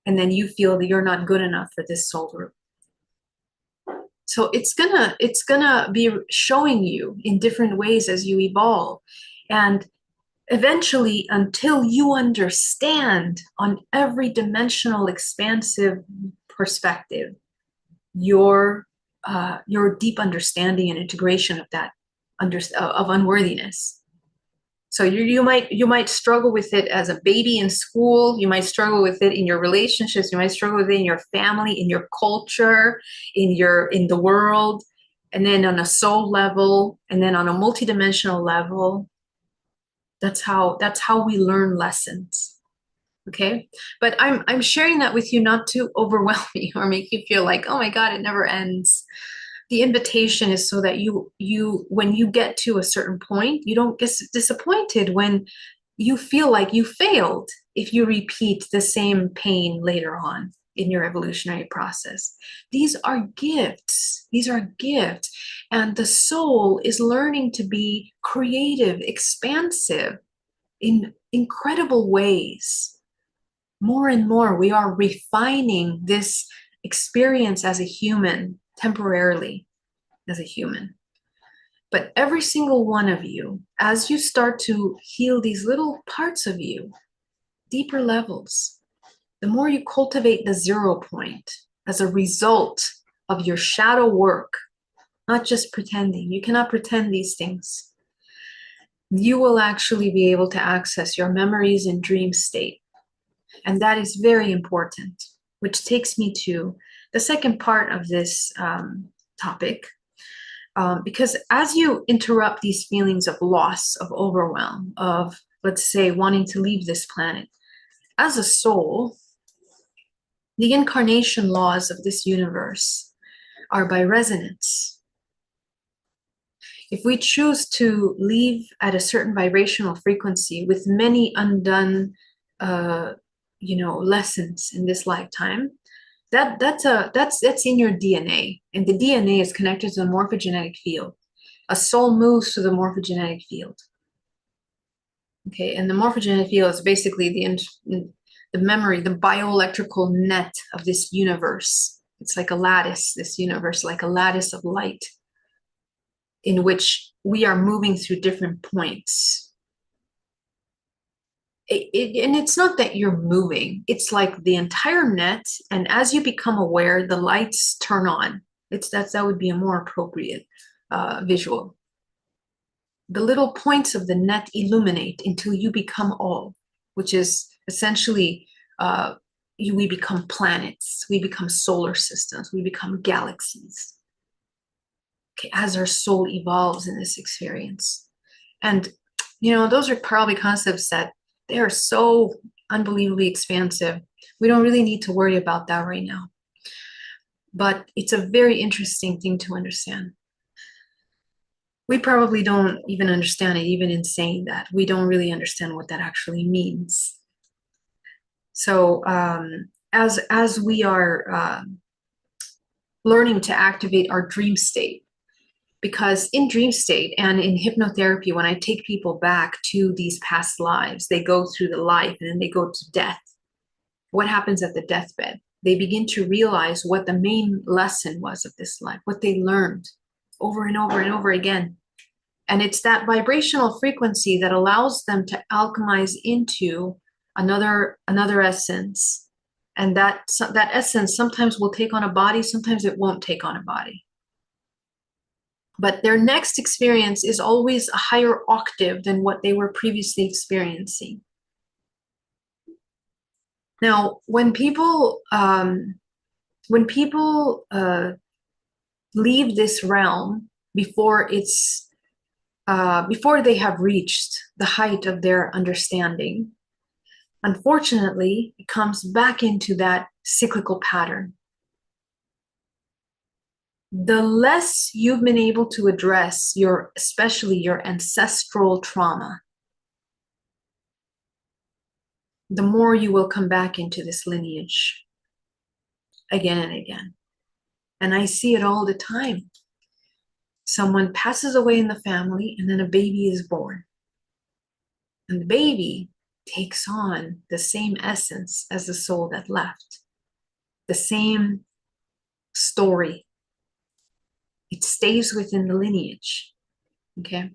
And then you feel that you're not good enough for this soul group. So it's gonna be showing you in different ways as you evolve. And eventually, until you understand on every dimensional expansive perspective, your deep understanding and integration of that of unworthiness. So you might struggle with it as a baby in school. You might struggle with it in your relationships. You might struggle with it in your family, in your culture, in the world, and then on a soul level, and then on a multidimensional level. That's how we learn lessons. Okay, but I'm sharing that with you not to overwhelm you or make you feel like, oh my God, it never ends. The invitation is so that you when you get to a certain point, you don't get disappointed when you feel like you failed if you repeat the same pain later on in your evolutionary process. These are gifts. These are gifts. And the soul is learning to be creative, expansive in incredible ways. More and more, we are refining this experience as a human temporarily, as a human. But every single one of you, as you start to heal these little parts of you, deeper levels, the more you cultivate the 0 point as a result of your shadow work, not just pretending. You cannot pretend these things. You will actually be able to access your memories in dream state. And that is very important, which takes me to the second part of this topic. Because as you interrupt these feelings of loss, of overwhelm, of, let's say, wanting to leave this planet, as a soul, the incarnation laws of this universe are by resonance. If we choose to leave at a certain vibrational frequency with many undone lessons in this lifetime, that's in your DNA, and the DNA is connected to the morphogenetic field. A soul moves through the morphogenetic field. Okay, and the morphogenetic field is basically the memory, the bioelectrical net of this universe. It's like a lattice, this universe, like a lattice of light, in which we are moving through different points. And it's not that you're moving, it's like the entire net, and as you become aware, the lights turn on. That would be a more appropriate visual. The little points of the net illuminate until you become all, which is essentially we become planets, we become solar systems, we become galaxies. Okay, as our soul evolves in this experience. And those are probably concepts that they are so unbelievably expansive. We don't really need to worry about that right now. But it's a very interesting thing to understand. We probably don't even understand it, even in saying that. We don't really understand what that actually means. So as we are learning to activate our dream state, because in dream state and in hypnotherapy, when I take people back to these past lives, they go through the life and then they go to death. What happens at the deathbed? They begin to realize what the main lesson was of this life, what they learned over and over and over again. And it's that vibrational frequency that allows them to alchemize into another essence. And that essence sometimes will take on a body, sometimes it won't take on a body. But their next experience is always a higher octave than what they were previously experiencing. Now, when people leave this realm before they have reached the height of their understanding, unfortunately, it comes back into that cyclical pattern. The less you've been able to address especially your ancestral trauma, the more you will come back into this lineage again and again. And I see it all the time. Someone passes away in the family, and then a baby is born. And the baby takes on the same essence as the soul that left, the same story. It stays within the lineage. Okay.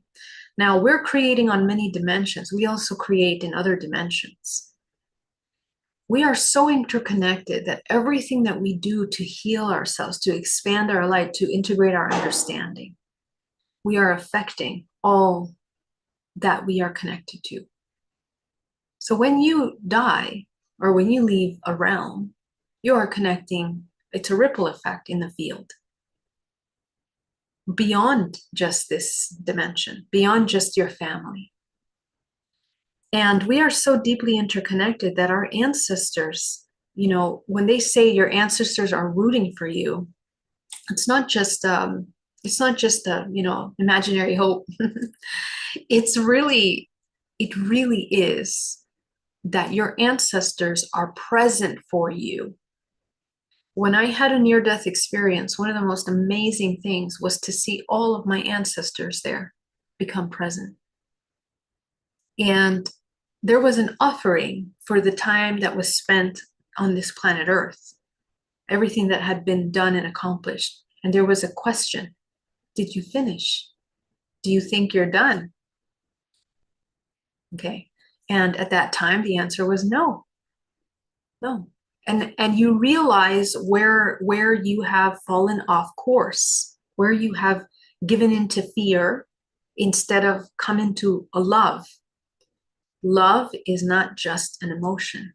Now we're creating on many dimensions. We also create in other dimensions. We are so interconnected that everything that we do to heal ourselves, to expand our light, to integrate our understanding, we are affecting all that we are connected to. So when you die or when you leave a realm, you are connecting. It's a ripple effect in the field. Beyond just this dimension, beyond just your family. And we are so deeply interconnected that our ancestors, when they say your ancestors are rooting for you, it's not just a imaginary hope. It really is that your ancestors are present for you. When I had a near-death experience, one of the most amazing things was to see all of my ancestors there become present. And there was an offering for the time that was spent on this planet Earth, everything that had been done and accomplished. And there was a question: did you finish? Do you think you're done? Okay. And at that time, the answer was no. No. And you realize where you have fallen off course, where you have given into fear instead of come into a love. Love is not just an emotion.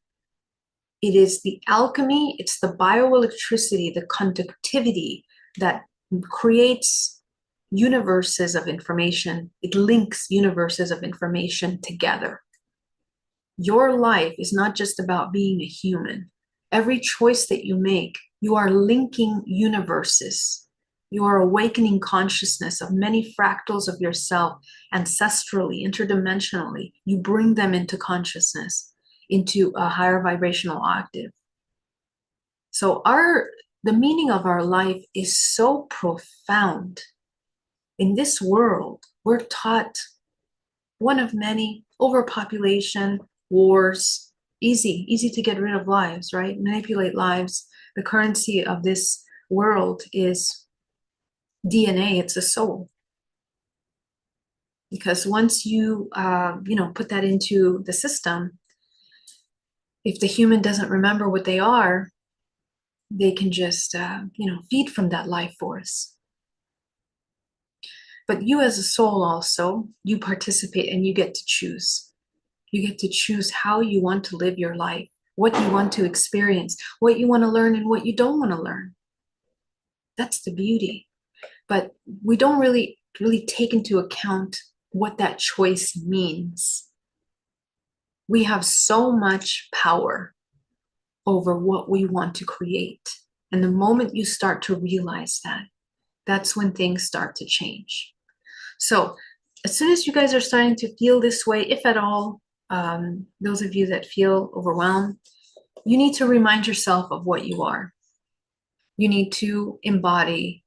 It is the alchemy, it's the bioelectricity, the conductivity that creates universes of information. It links universes of information together. Your life is not just about being a human. Every choice that you make, you are linking universes. You are awakening consciousness of many fractals of yourself ancestrally, interdimensionally. You bring them into consciousness, into a higher vibrational octave. So the meaning of our life is so profound. In this world, we're taught one of many: overpopulation, wars, easy to get rid of lives, right? Manipulate lives. The currency of this world is DNA, it's a soul. Because once you, put that into the system, if the human doesn't remember what they are, they can just, feed from that life force. But you as a soul also, you participate and you get to choose. You get to choose how you want to live your life, what you want to experience, what you want to learn and what you don't want to learn. That's the beauty. But we don't really take into account what that choice means. We have so much power over what we want to create. And the moment you start to realize that, that's when things start to change. So as soon as you guys are starting to feel this way, if at all, those of you that feel overwhelmed, you need to remind yourself of what you are. You need to embody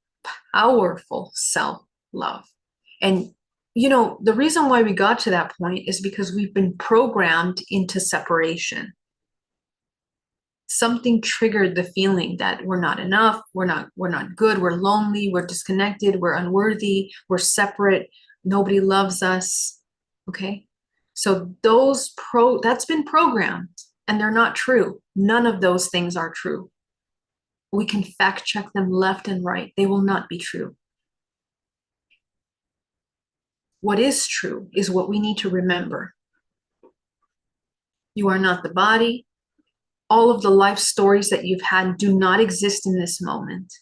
powerful self-love. And, the reason why we got to that point is because we've been programmed into separation. Something triggered the feeling that we're not enough, we're not good, we're lonely, we're disconnected, we're unworthy, we're separate, nobody loves us. Okay? So that's been programmed, and they're not true. None of those things are true. We can fact check them left and right. They will not be true. What is true is what we need to remember. You are not the body. All of the life stories that you've had do not exist in this moment.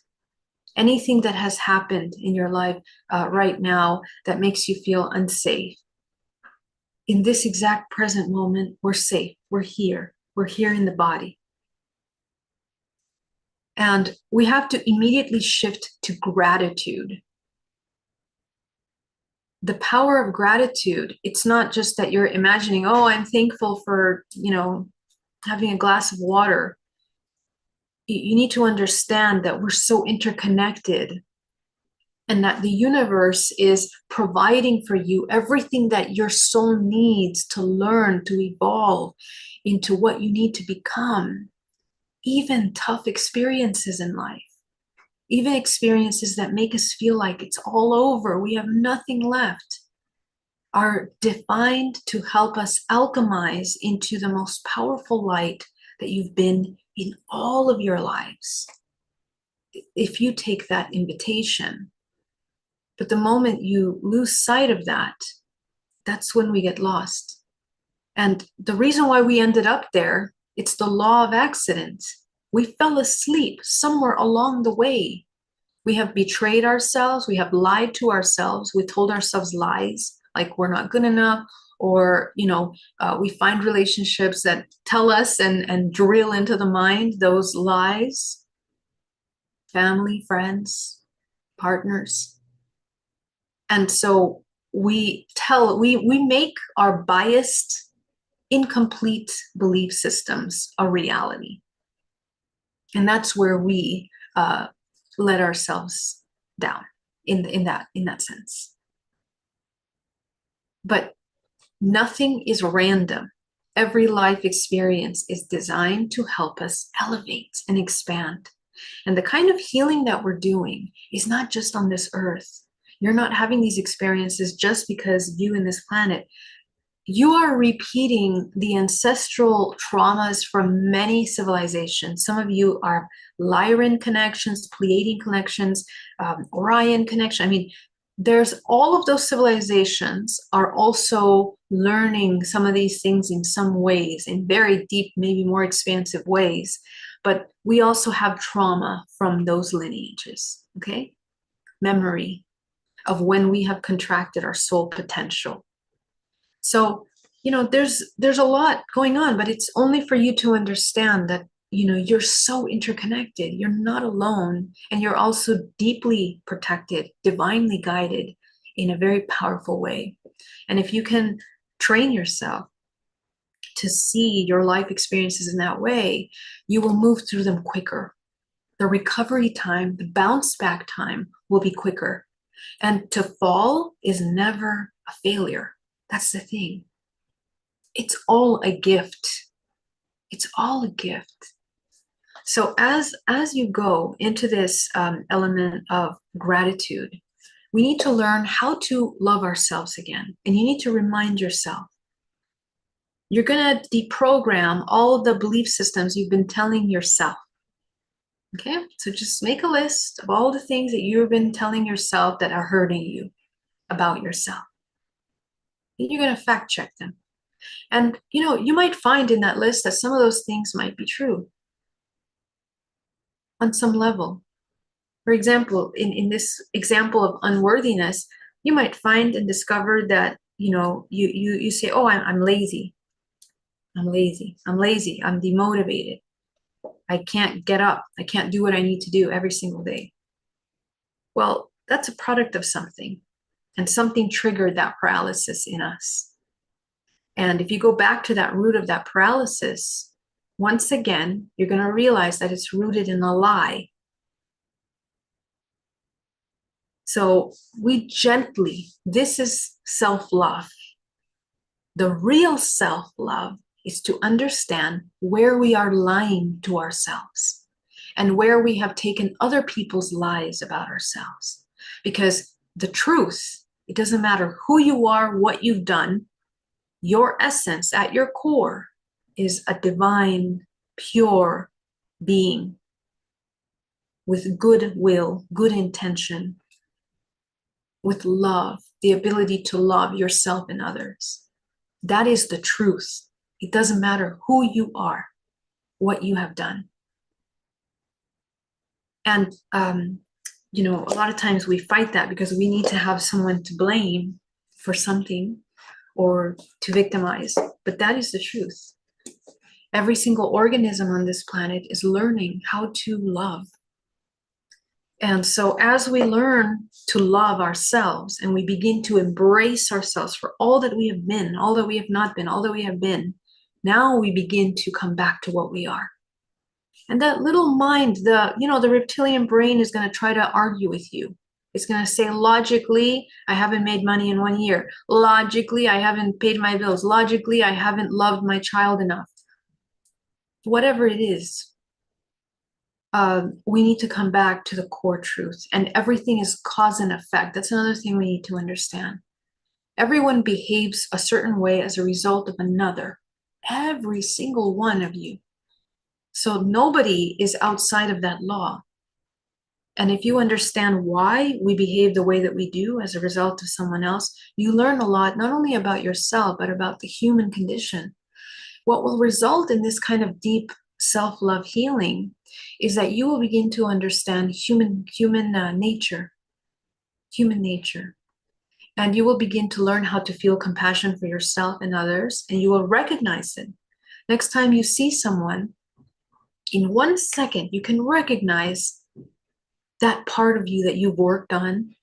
Anything that has happened in your life right now that makes you feel unsafe, in this exact present moment, we're safe. We're here. We're here in the body. And we have to immediately shift to gratitude. The power of gratitude, it's not just that you're imagining, oh, I'm thankful for, having a glass of water. You need to understand that we're so interconnected, and that the universe is providing for you everything that your soul needs to learn, to evolve into what you need to become. Even tough experiences in life, even experiences that make us feel like it's all over, we have nothing left, are defined to help us alchemize into the most powerful light that you've been in all of your lives, if you take that invitation. But the moment you lose sight of that, that's when we get lost. And the reason why we ended up there, it's the law of accident. We fell asleep somewhere along the way. We have betrayed ourselves. We have lied to ourselves. We told ourselves lies, like we're not good enough, or we find relationships that tell us and drill into the mind those lies. Family, friends, partners. And so we make our biased, incomplete belief systems a reality. And that's where we let ourselves down in that sense. But nothing is random. Every life experience is designed to help us elevate and expand. And the kind of healing that we're doing is not just on this earth. You're not having these experiences just because you in this planet. You are repeating the ancestral traumas from many civilizations. Some of you are Lyran connections, Pleiadian connections, Orion connection. I mean, there's all of those civilizations are also learning some of these things in some ways, in very deep, maybe more expansive ways. But we also have trauma from those lineages, okay? Memory of when we have contracted our soul potential. So, there's a lot going on, but it's only for you to understand that, you're so interconnected. You're not alone. And you're also deeply protected, divinely guided in a very powerful way. And if you can train yourself to see your life experiences in that way, you will move through them quicker. The recovery time, the bounce back time will be quicker. And to fall is never a failure. That's the thing. It's all a gift. It's all a gift. So as you go into this element of gratitude, we need to learn how to love ourselves again. And you need to remind yourself. You're going to deprogram all of the belief systems you've been telling yourself. Okay? So just make a list of all the things that you've been telling yourself that are hurting you about yourself. And you're going to fact check them. And, you might find in that list that some of those things might be true on some level. For example, in this example of unworthiness, you might find and discover that, you say, oh, I'm lazy. I'm lazy. I'm lazy. I'm demotivated. I can't get up. I can't do what I need to do every single day. Well, that's a product of something. And something triggered that paralysis in us. And if you go back to that root of that paralysis, once again, you're going to realize that it's rooted in a lie. So this is self-love. The real self-love is to understand where we are lying to ourselves and where we have taken other people's lies about ourselves. Because the truth, it doesn't matter who you are, what you've done, your essence at your core is a divine, pure being with good will, good intention, with love, the ability to love yourself and others. That is the truth. It doesn't matter who you are, what you have done. And, you know, a lot of times we fight that because we need to have someone to blame for something or to victimize. But that is the truth. Every single organism on this planet is learning how to love. And so as we learn to love ourselves and we begin to embrace ourselves for all that we have been, all that we have not been, all that we have been, now we begin to come back to what we are. And that little mind, the reptilian brain is going to try to argue with you. It's going to say, logically, I haven't made money in 1 year. Logically, I haven't paid my bills. Logically, I haven't loved my child enough. Whatever it is, we need to come back to the core truth. And everything is cause and effect. That's another thing we need to understand. Everyone behaves a certain way as a result of another. Every single one of you. So nobody is outside of that law. And if you understand why we behave the way that we do as a result of someone else, you learn a lot, not only about yourself, but about the human condition. What will result in this kind of deep self-love healing is that you will begin to understand human nature. And you will begin to learn how to feel compassion for yourself and others, and you will recognize it. Next time you see someone, in 1 second, you can recognize that part of you that you've worked on.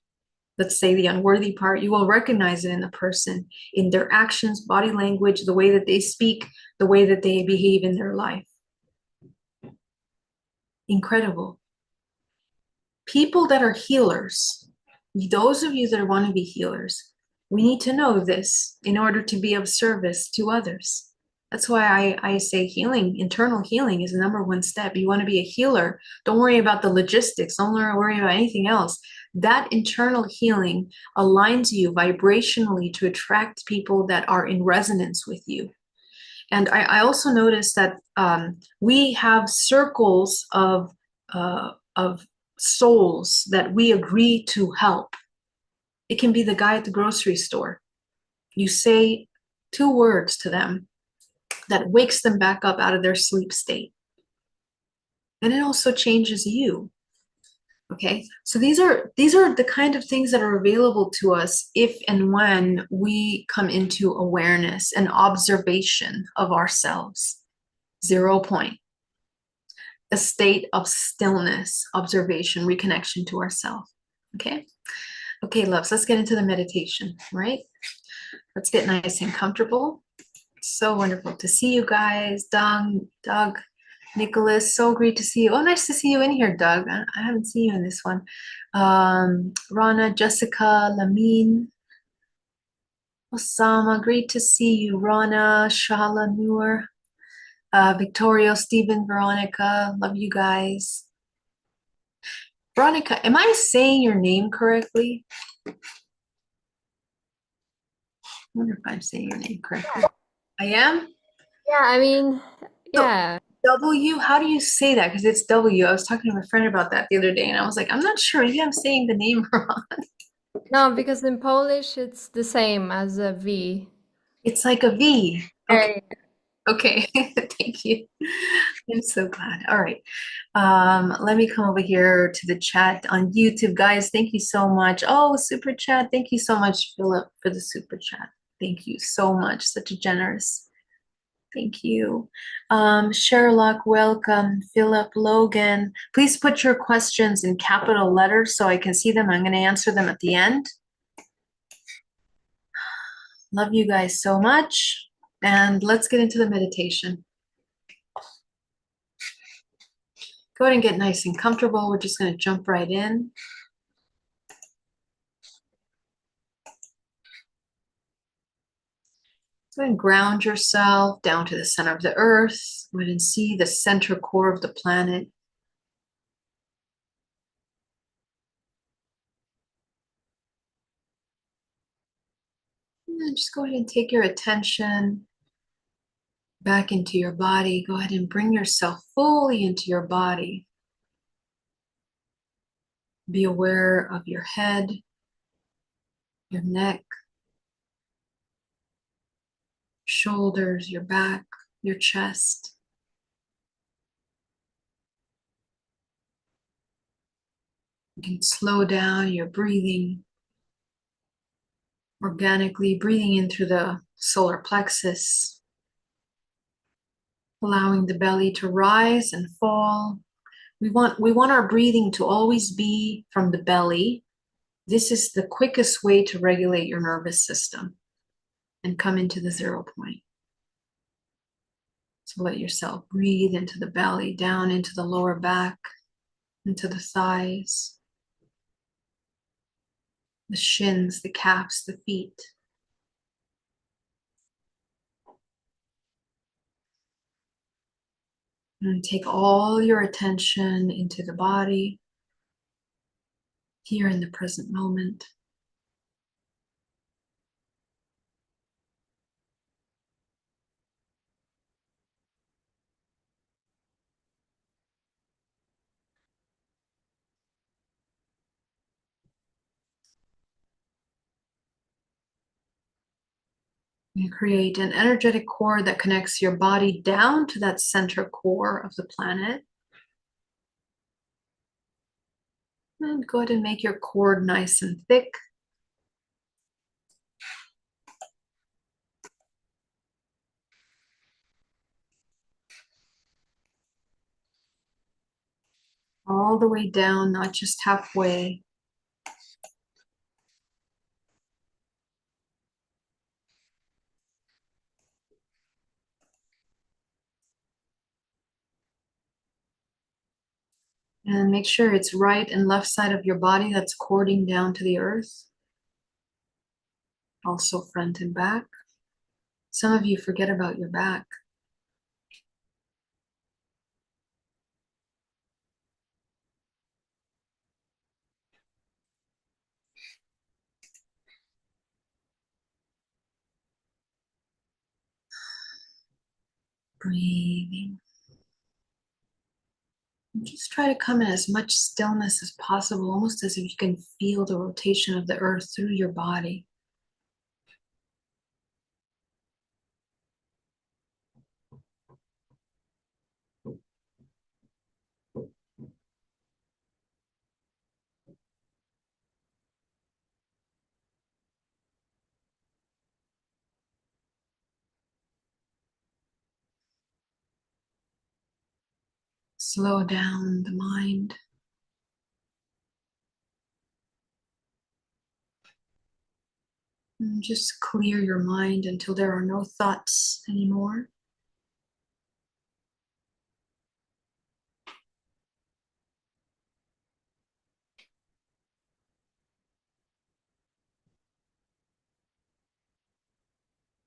Let's say the unworthy part, you will recognize it in the person, in their actions, body language, the way that they speak, the way that they behave in their life. Incredible. People that are healers, those of you that want to be healers, we need to know this in order to be of service to others. That's why I say healing, internal healing is the #1 step. You want to be a healer, don't worry about the logistics, don't worry about anything else. That internal healing aligns you vibrationally to attract people that are in resonance with you. And I also noticed that we have circles of souls that we agree to help. It can be the guy at the grocery store. You say 2 words to them that wakes them back up out of their sleep state. And it also changes you. Okay, so these are the kind of things that are available to us if and when we come into awareness and observation of ourselves. 0 point. A state of stillness, observation, reconnection to ourselves. Okay? Okay, loves, let's get into the meditation, right? Let's get nice and comfortable. So wonderful to see you guys. Doug, Nicholas, so great to see you. Oh, nice to see you in here, Doug. I haven't seen you in this one. Rana, Jessica, Lamine, Osama, great to see you. Rana, Shala, Noor, Victoria, Stephen, Veronica, love you guys. Veronica, am I saying your name correctly? I wonder if I'm saying your name correctly. I am? Yeah, I mean, yeah. W, how do you say that? Because it's W. I was talking to my friend about that the other day, and I was like, I'm not sure. Maybe I'm saying the name wrong. No, because in Polish it's the same as a V. It's like a V. Okay. Yeah. Okay. Thank you. I'm so glad. All right. Let me come over here to the chat on YouTube. Guys, thank you so much. Oh, super chat. Thank you so much, Philip, for the super chat. Thank you so much. Such a generous. Thank you. Sherlock, welcome. Philip, Logan. Please put your questions in capital letters so I can see them. I'm going to answer them at the end. Love you guys so much. And let's get into the meditation. Go ahead and get nice and comfortable. We're just going to jump right in. Go ahead and ground yourself down to the center of the earth. Go ahead and see the center core of the planet. And just go ahead and take your attention back into your body. Go ahead and bring yourself fully into your body. Be aware of your head, your neck, shoulders, your back, your chest. You can slow down your breathing organically, breathing in through the solar plexus, allowing the belly to rise and fall. We want our breathing to always be from the belly. This is the quickest way to regulate your nervous system and come into the 0 point. So let yourself breathe into the belly, down into the lower back, into the thighs, the shins, the calves, the feet. And take all your attention into the body, here in the present moment. You create an energetic cord that connects your body down to that center core of the planet. And go ahead and make your cord nice and thick. All the way down, not just halfway. And make sure it's right and left side of your body that's cording down to the earth. Also front and back. Some of you forget about your back. Breathing. And just try to come in as much stillness as possible, almost as if you can feel the rotation of the earth through your body. Slow down the mind. And just clear your mind until there are no thoughts anymore.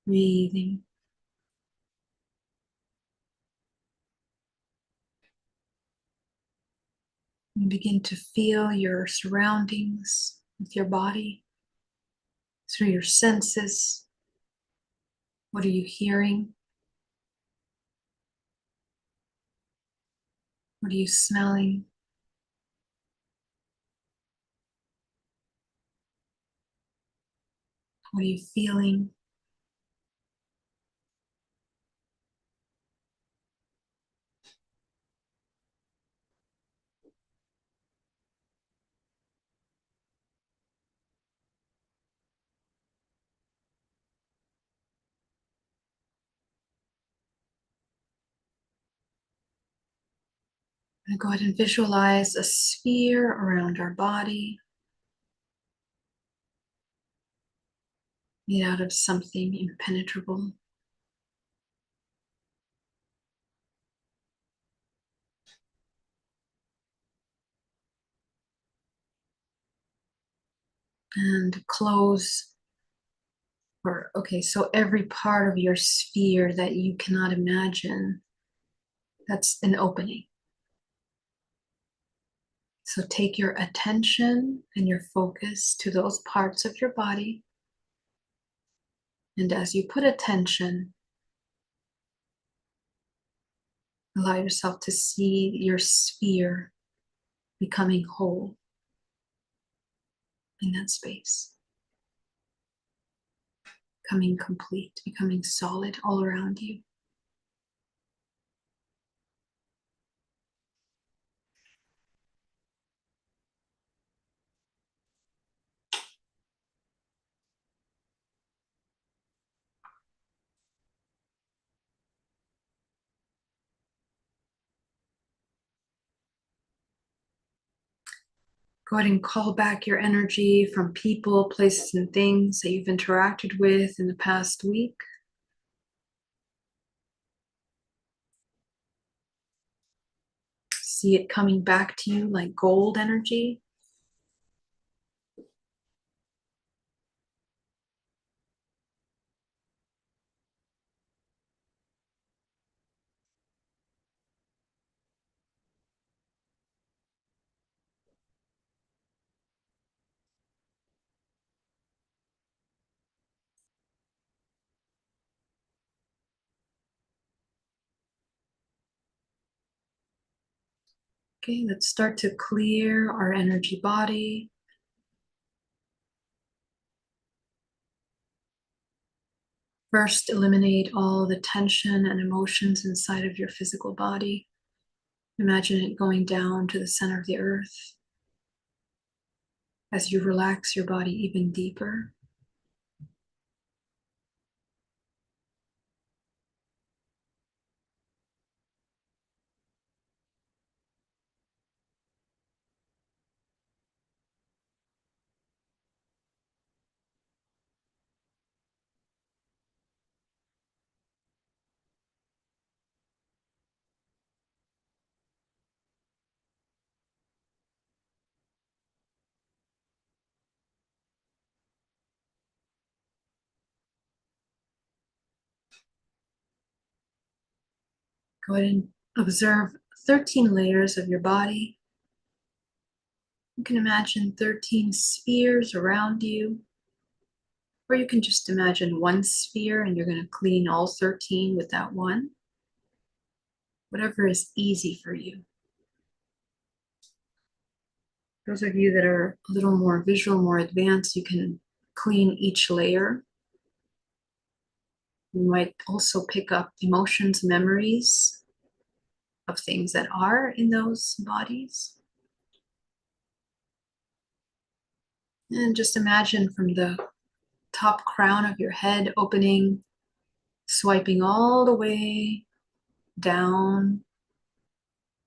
Breathing. And begin to feel your surroundings with your body through your senses. What are you hearing? What are you smelling? What are you feeling? And go ahead and visualize a sphere around our body made out of something impenetrable. And close Or, okay, so every part of your sphere that you cannot imagine, that's an opening. So take your attention and your focus to those parts of your body. And as you put attention, allow yourself to see your sphere becoming whole in that space, becoming complete, becoming solid all around you. Go ahead and call back your energy from people, places, and things that you've interacted with in the past week. See it coming back to you like gold energy. Okay, let's start to clear our energy body. First, eliminate all the tension and emotions inside of your physical body. Imagine it going down to the center of the earth as you relax your body even deeper. Go ahead and observe 13 layers of your body. You can imagine 13 spheres around you, or you can just imagine one sphere and you're going to clean all 13 with that one. Whatever is easy for you. Those of you that are a little more visual, more advanced, you can clean each layer. You might also pick up emotions, memories of things that are in those bodies. And just imagine from the top crown of your head opening, swiping all the way down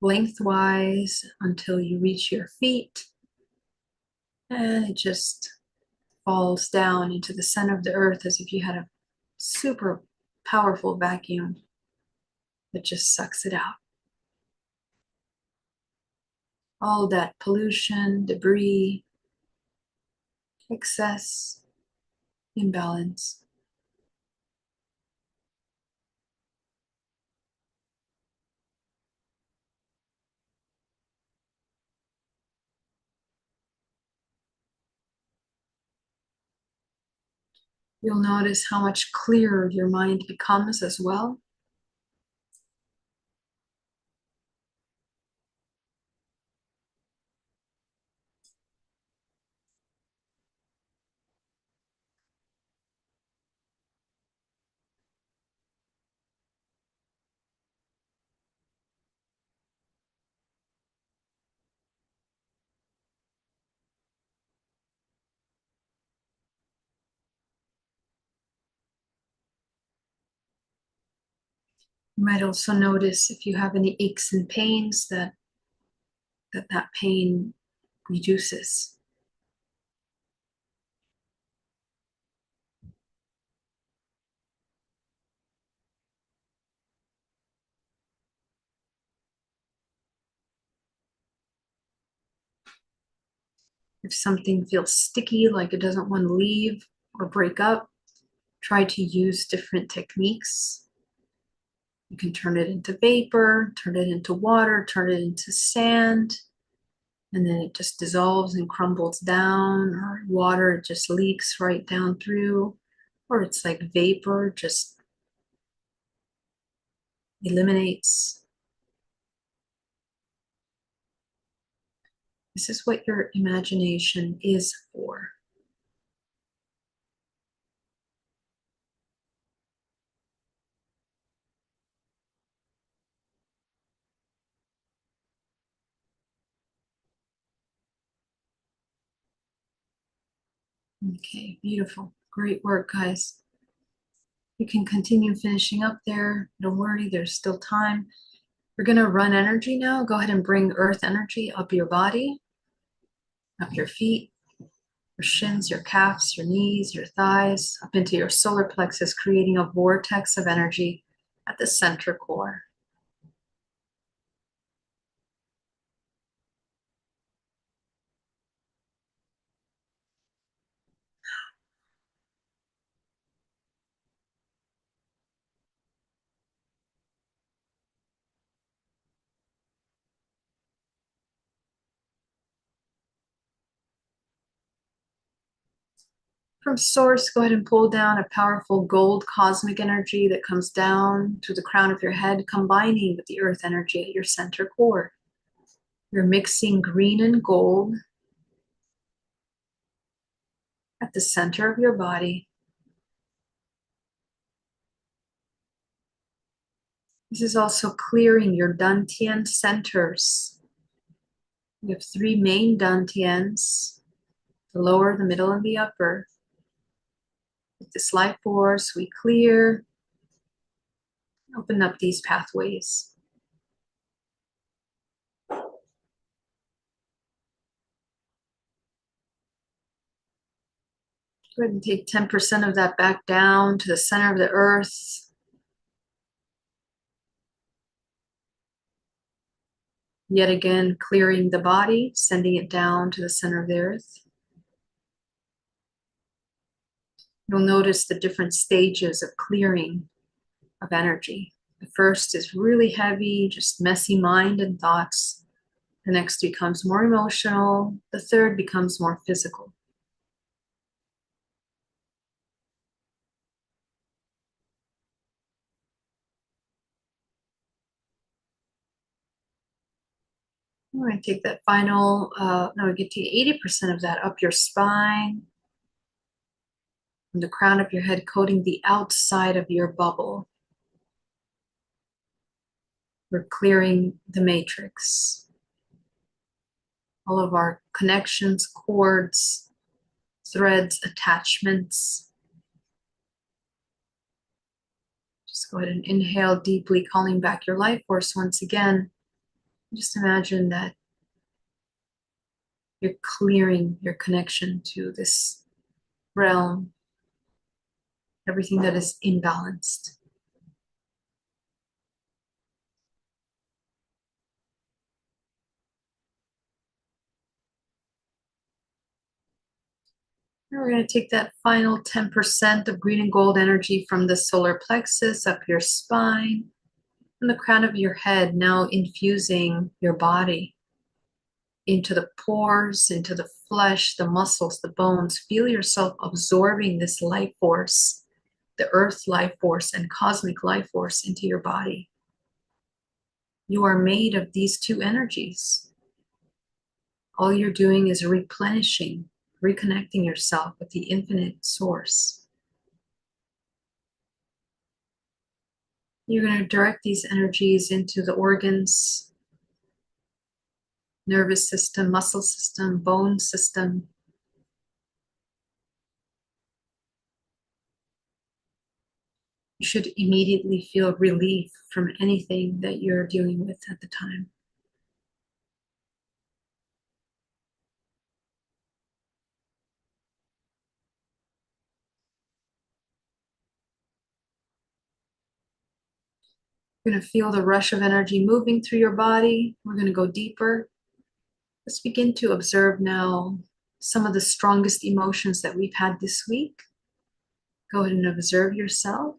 lengthwise until you reach your feet. And it just falls down into the center of the earth as if you had a super powerful vacuum that just sucks it out. All that pollution, debris, excess, imbalance. You'll notice how much clearer your mind becomes as well. You might also notice if you have any aches and pains that pain reduces. If something feels sticky, like it doesn't want to leave or break up, try to use different techniques. You can turn it into vapor, turn it into water, turn it into sand, and then it just dissolves and crumbles down, or water, it just leaks right down through, or it's like vapor, just eliminates. This is what your imagination is for. Okay, beautiful. Great work, guys. You can continue finishing up there. Don't worry, there's still time. We're going to run energy now. Go ahead and bring earth energy up your body, up your feet, your shins, your calves, your knees, your thighs, up into your solar plexus, creating a vortex of energy at the center core. From source, go ahead and pull down a powerful gold cosmic energy that comes down to the crown of your head, combining with the earth energy at your center core. You're mixing green and gold at the center of your body. This is also clearing your dantian centers. We have three main dantians, the lower, the middle, and the upper. With this life force, we clear, open up these pathways. Go ahead and take 10% of that back down to the center of the earth. Yet again, clearing the body, sending it down to the center of the earth. You'll notice the different stages of clearing of energy. The first is really heavy, just messy mind and thoughts. The next becomes more emotional. The third becomes more physical. We're going to take that final, we get to 80% of that up your spine, from the crown of your head, coating the outside of your bubble. We're clearing the matrix. All of our connections, cords, threads, attachments. Just go ahead and inhale deeply, calling back your life force once again. Just imagine that you're clearing your connection to this realm, everything that is imbalanced. And we're going to take that final 10% of green and gold energy from the solar plexus up your spine and the crown of your head, now infusing your body into the pores, into the flesh, the muscles, the bones. Feel yourself absorbing this life force, the earth life force and cosmic life force into your body. You are made of these two energies. All you're doing is replenishing, reconnecting yourself with the infinite source. You're going to direct these energies into the organs, nervous system, muscle system, bone system. You should immediately feel relief from anything that you're dealing with at the time. You're going to feel the rush of energy moving through your body. We're going to go deeper. Let's begin to observe now some of the strongest emotions that we've had this week. Go ahead and observe yourself.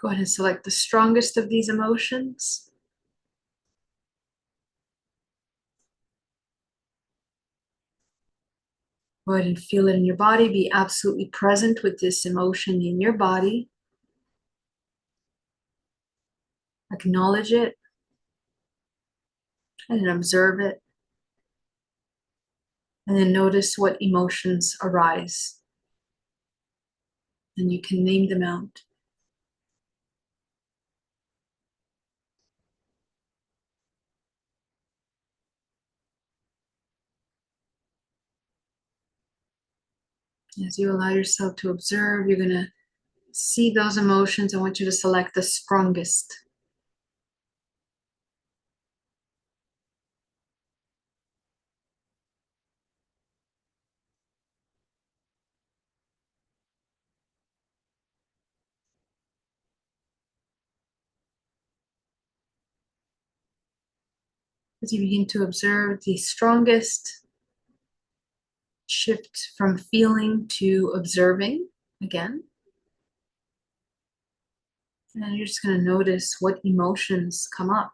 Go ahead and select the strongest of these emotions. Go ahead and feel it in your body. Be absolutely present with this emotion in your body. Acknowledge it and observe it. And then notice what emotions arise. And you can name them out. As you allow yourself to observe, you're going to see those emotions. I want you to select the strongest. As you begin to observe the strongest, shift from feeling to observing again. And you're just going to notice what emotions come up.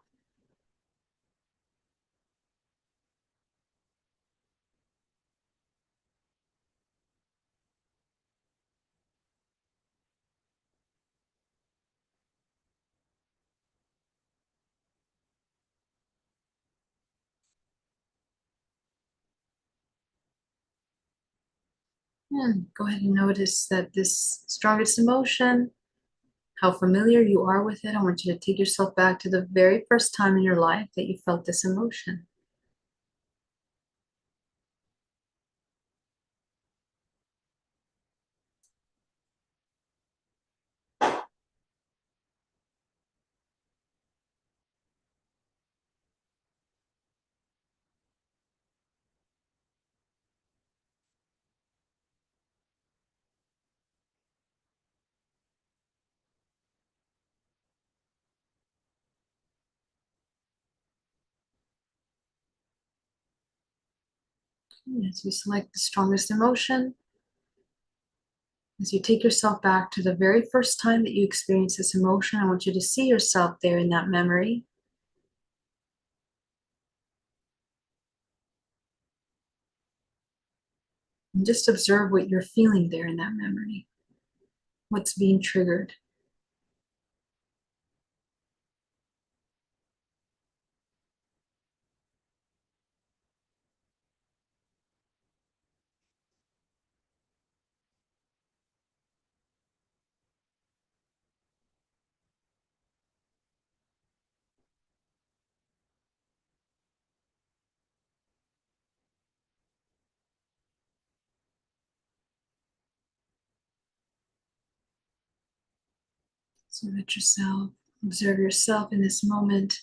And go ahead and notice that this strongest emotion, how familiar you are with it. I want you to take yourself back to the very first time in your life that you felt this emotion. As you select the strongest emotion, as you take yourself back to the very first time that you experienced this emotion, I want you to see yourself there in that memory. And just observe what you're feeling there in that memory. What's being triggered. So let yourself observe yourself in this moment.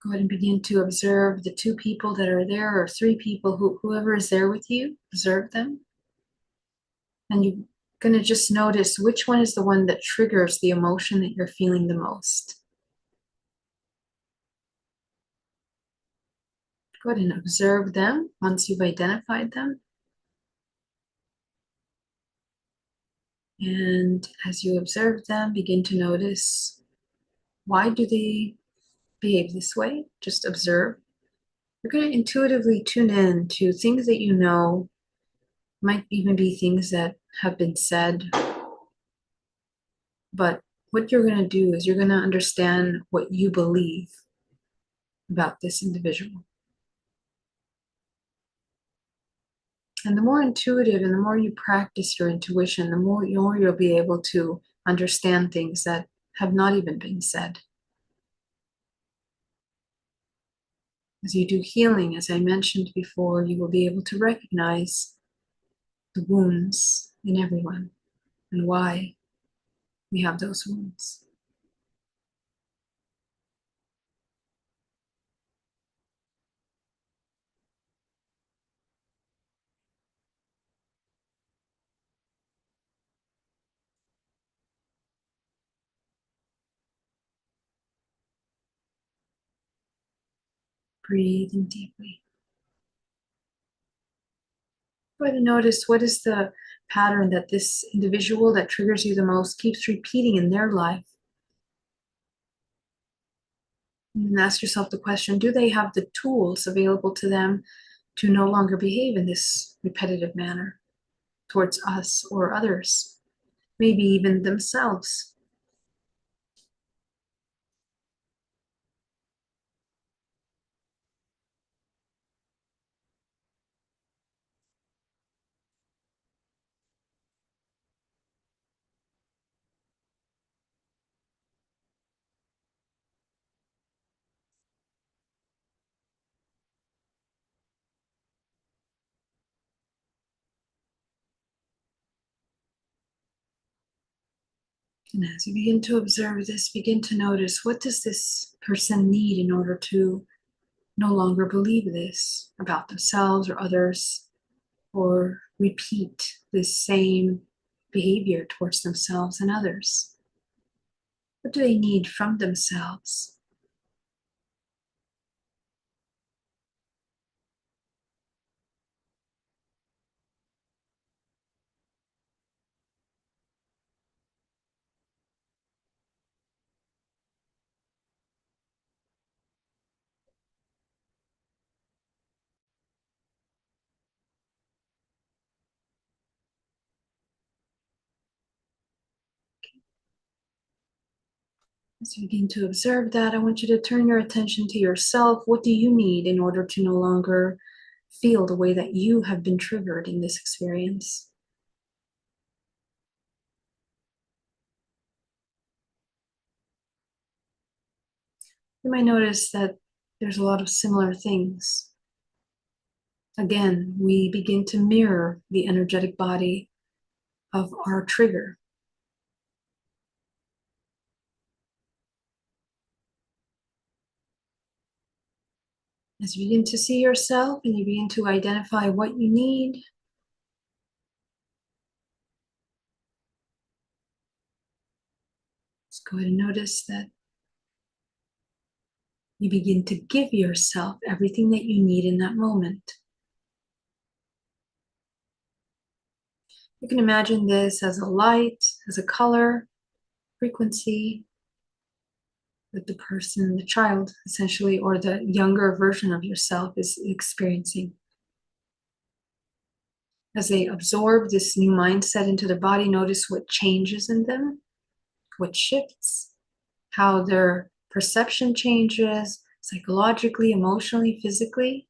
Go ahead and begin to observe the two people that are there, or three people, whoever is there with you. Observe them. And you're going to just notice which one is the one that triggers the emotion that you're feeling the most. Go ahead and observe them once you've identified them. And as you observe them, begin to notice, why do they behave this way? Just observe. You're going to intuitively tune in to things that you know, might even be things that have been said. But what you're going to do is you're going to understand what you believe about this individual. And the more intuitive and the more you practice your intuition, the more you'll be able to understand things that have not even been said. As you do healing, as I mentioned before, you will be able to recognize the wounds in everyone and why we have those wounds. Breathe in deeply. Try to notice what is the pattern that this individual that triggers you the most keeps repeating in their life. And ask yourself the question, do they have the tools available to them to no longer behave in this repetitive manner towards us or others, maybe even themselves? And as you begin to observe this, begin to notice, what does this person need in order to no longer believe this about themselves or others, or repeat this same behavior towards themselves and others? What do they need from themselves? As you begin to observe that, I want you to turn your attention to yourself. What do you need in order to no longer feel the way that you have been triggered in this experience? You might notice that there's a lot of similar things. Again, we begin to mirror the energetic body of our trigger. As you begin to see yourself and you begin to identify what you need, just go ahead and notice that you begin to give yourself everything that you need in that moment. You can imagine this as a light, as a color, frequency that the person, the child essentially, or the younger version of yourself is experiencing. As they absorb this new mindset into their body, notice what changes in them, what shifts, how their perception changes psychologically, emotionally, physically.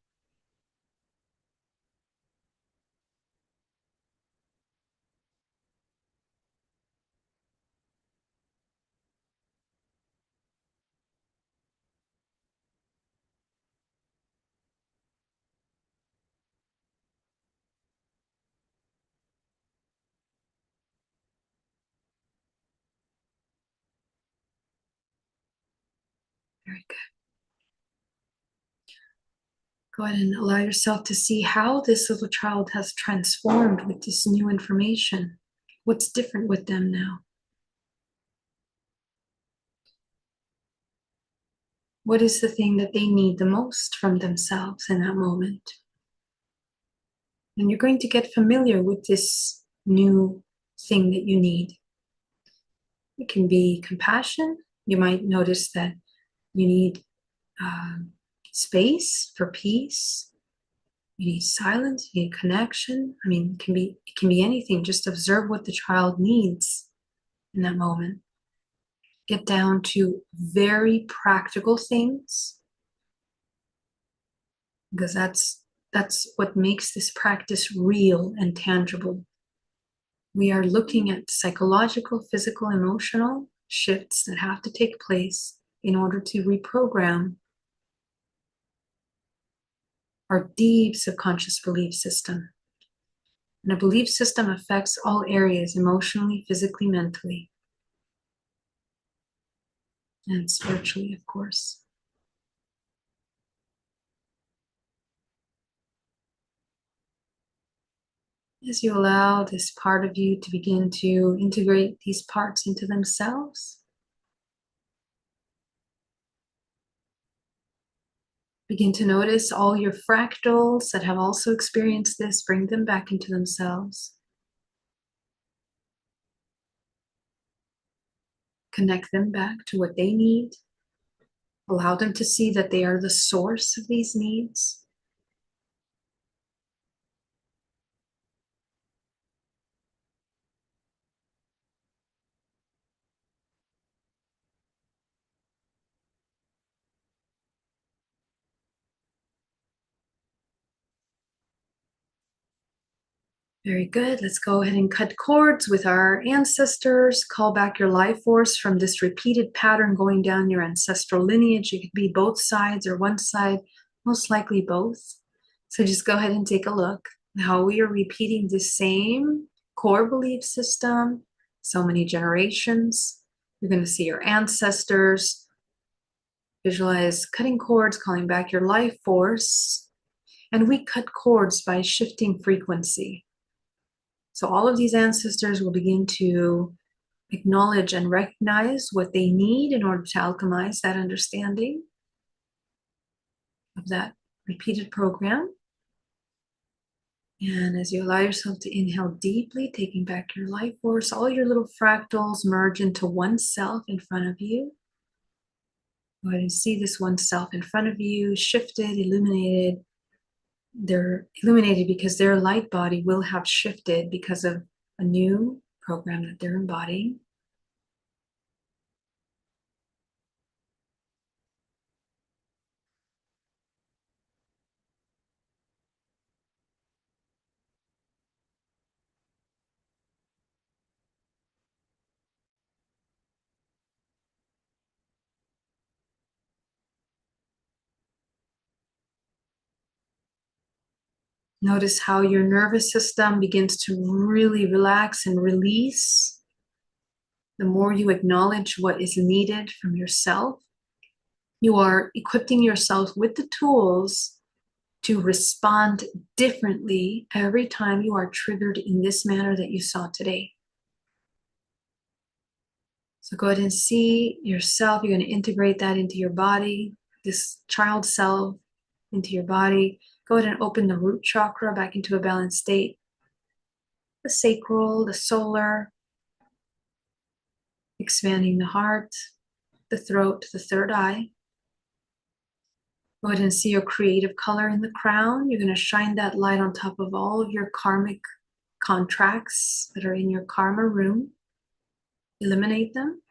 Very good. Go ahead and allow yourself to see how this little child has transformed with this new information. What's different with them now? What is the thing that they need the most from themselves in that moment? And you're going to get familiar with this new thing that you need. It can be compassion. You might notice that you need space for peace. You need silence. You need connection. I mean, it can be anything. Just observe what the child needs in that moment. Get down to very practical things, because that's what makes this practice real and tangible. We are looking at psychological, physical, emotional shifts that have to take place in order to reprogram our deep subconscious belief system. And a belief system affects all areas, emotionally, physically, mentally, and spiritually, of course. As you allow this part of you to begin to integrate these parts into themselves, begin to notice all your fractals that have also experienced this, bring them back into themselves. Connect them back to what they need. Allow them to see that they are the source of these needs. Very good. Let's go ahead and cut cords with our ancestors. Call back your life force from this repeated pattern going down your ancestral lineage. It could be both sides or one side, most likely both. So just go ahead and take a look at how we are repeating the same core belief system so many generations. You're going to see your ancestors. Visualize cutting cords, calling back your life force. And we cut cords by shifting frequency. So all of these ancestors will begin to acknowledge and recognize what they need in order to alchemize that understanding of that repeated program. And as you allow yourself to inhale deeply, taking back your life force, all your little fractals merge into one self in front of you. Go ahead and see this one self in front of you, shifted, illuminated. They're illuminated because their light body will have shifted because of a new program that they're embodying. Notice how your nervous system begins to really relax and release. The more you acknowledge what is needed from yourself, you are equipping yourself with the tools to respond differently every time you are triggered in this manner that you saw today. So go ahead and see yourself. You're going to integrate that into your body, this child self into your body. Go ahead and open the root chakra back into a balanced state. The sacral, the solar, expanding the heart, the throat, the third eye. Go ahead and see your creative color in the crown. You're going to shine that light on top of all of your karmic contracts that are in your karma room. Eliminate them.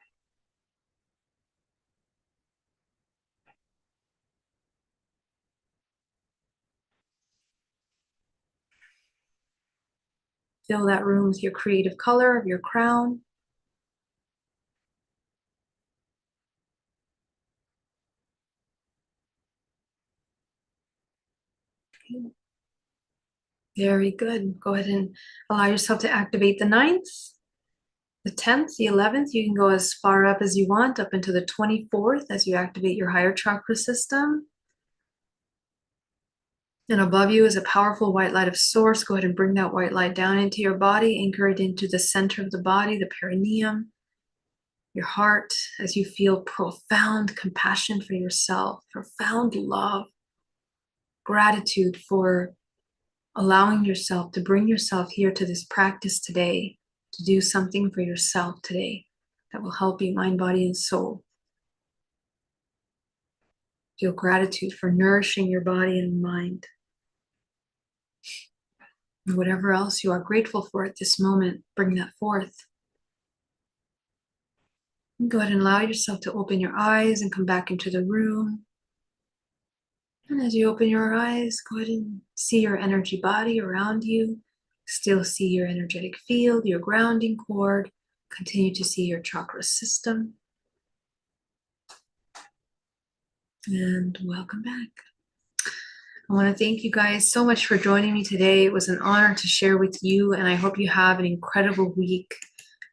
Fill that room with your creative color of your crown. Okay. Very good. Go ahead and allow yourself to activate the 9th, the 10th, the 11th. You can go as far up as you want, up into the 24th as you activate your higher chakra system. And above you is a powerful white light of source. Go ahead and bring that white light down into your body, anchor it into the center of the body, the perineum, your heart, as you feel profound compassion for yourself, profound love, gratitude for allowing yourself to bring yourself here to this practice today, to do something for yourself today that will help you mind, body, and soul. Feel gratitude for nourishing your body and mind. And whatever else you are grateful for at this moment, bring that forth. And go ahead and allow yourself to open your eyes and come back into the room. And as you open your eyes, go ahead and see your energy body around you. Still see your energetic field, your grounding cord. Continue to see your chakra system. And welcome back. I want to thank you guys so much for joining me today. It was an honor to share with you, and I hope you have an incredible week.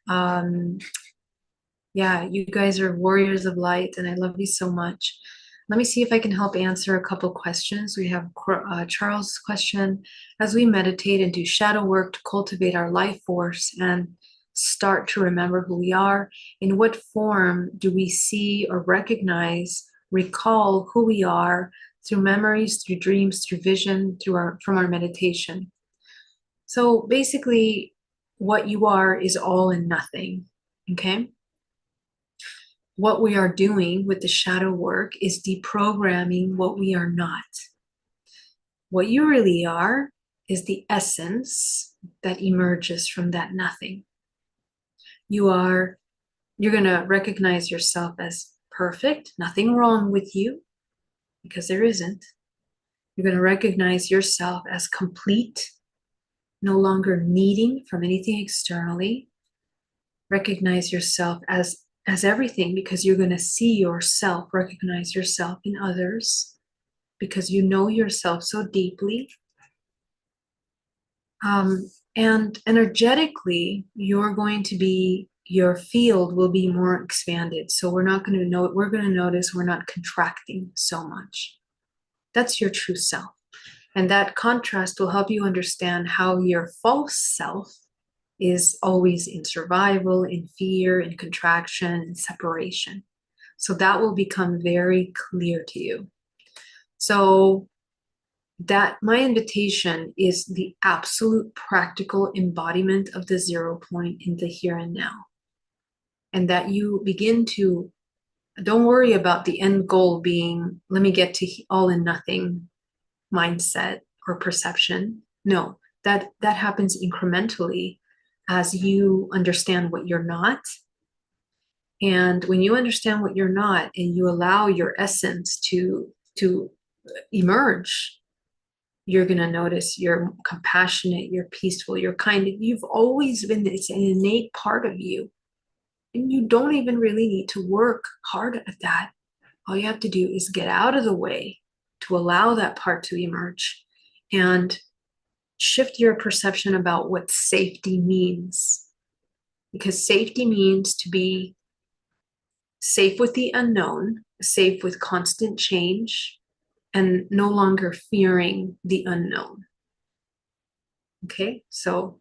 Yeah, you guys are warriors of light, and I love you so much. Let me see if I can help answer a couple questions. We have Charles' question. As we meditate and do shadow work to cultivate our life force and start to remember who we are, in what form do we see or recognize, recall who we are through memories, through dreams, through vision, from our meditation? So basically, what you are is all and nothing, okay? What we are doing with the shadow work is deprogramming what we are not. What you really are is the essence that emerges from that nothing. You're going to recognize yourself as perfect, nothing wrong with you, because there isn't. You're going to recognize yourself as complete, no longer needing from anything externally. Recognize yourself as everything, because you're going to see yourself, recognize yourself in others, because you know yourself so deeply. And energetically, your field will be more expanded. So we're going to notice we're not contracting so much. That's your true self. And that contrast will help you understand how your false self is always in survival, in fear, in contraction, in separation. So that will become very clear to you. So that my invitation is the absolute practical embodiment of the 0 point in the here and now. And that you begin to, don't worry about the end goal being, let me get to all and nothing mindset or perception. No, that happens incrementally as you understand what you're not. And when you understand what you're not and you allow your essence to emerge, you're going to notice you're compassionate, you're peaceful, you're kind. You've always been, it's an innate part of you. And you don't even really need to work hard at that. All you have to do is get out of the way to allow that part to emerge and shift your perception about what safety means. Because safety means to be safe with the unknown, safe with constant change, and no longer fearing the unknown. Okay, so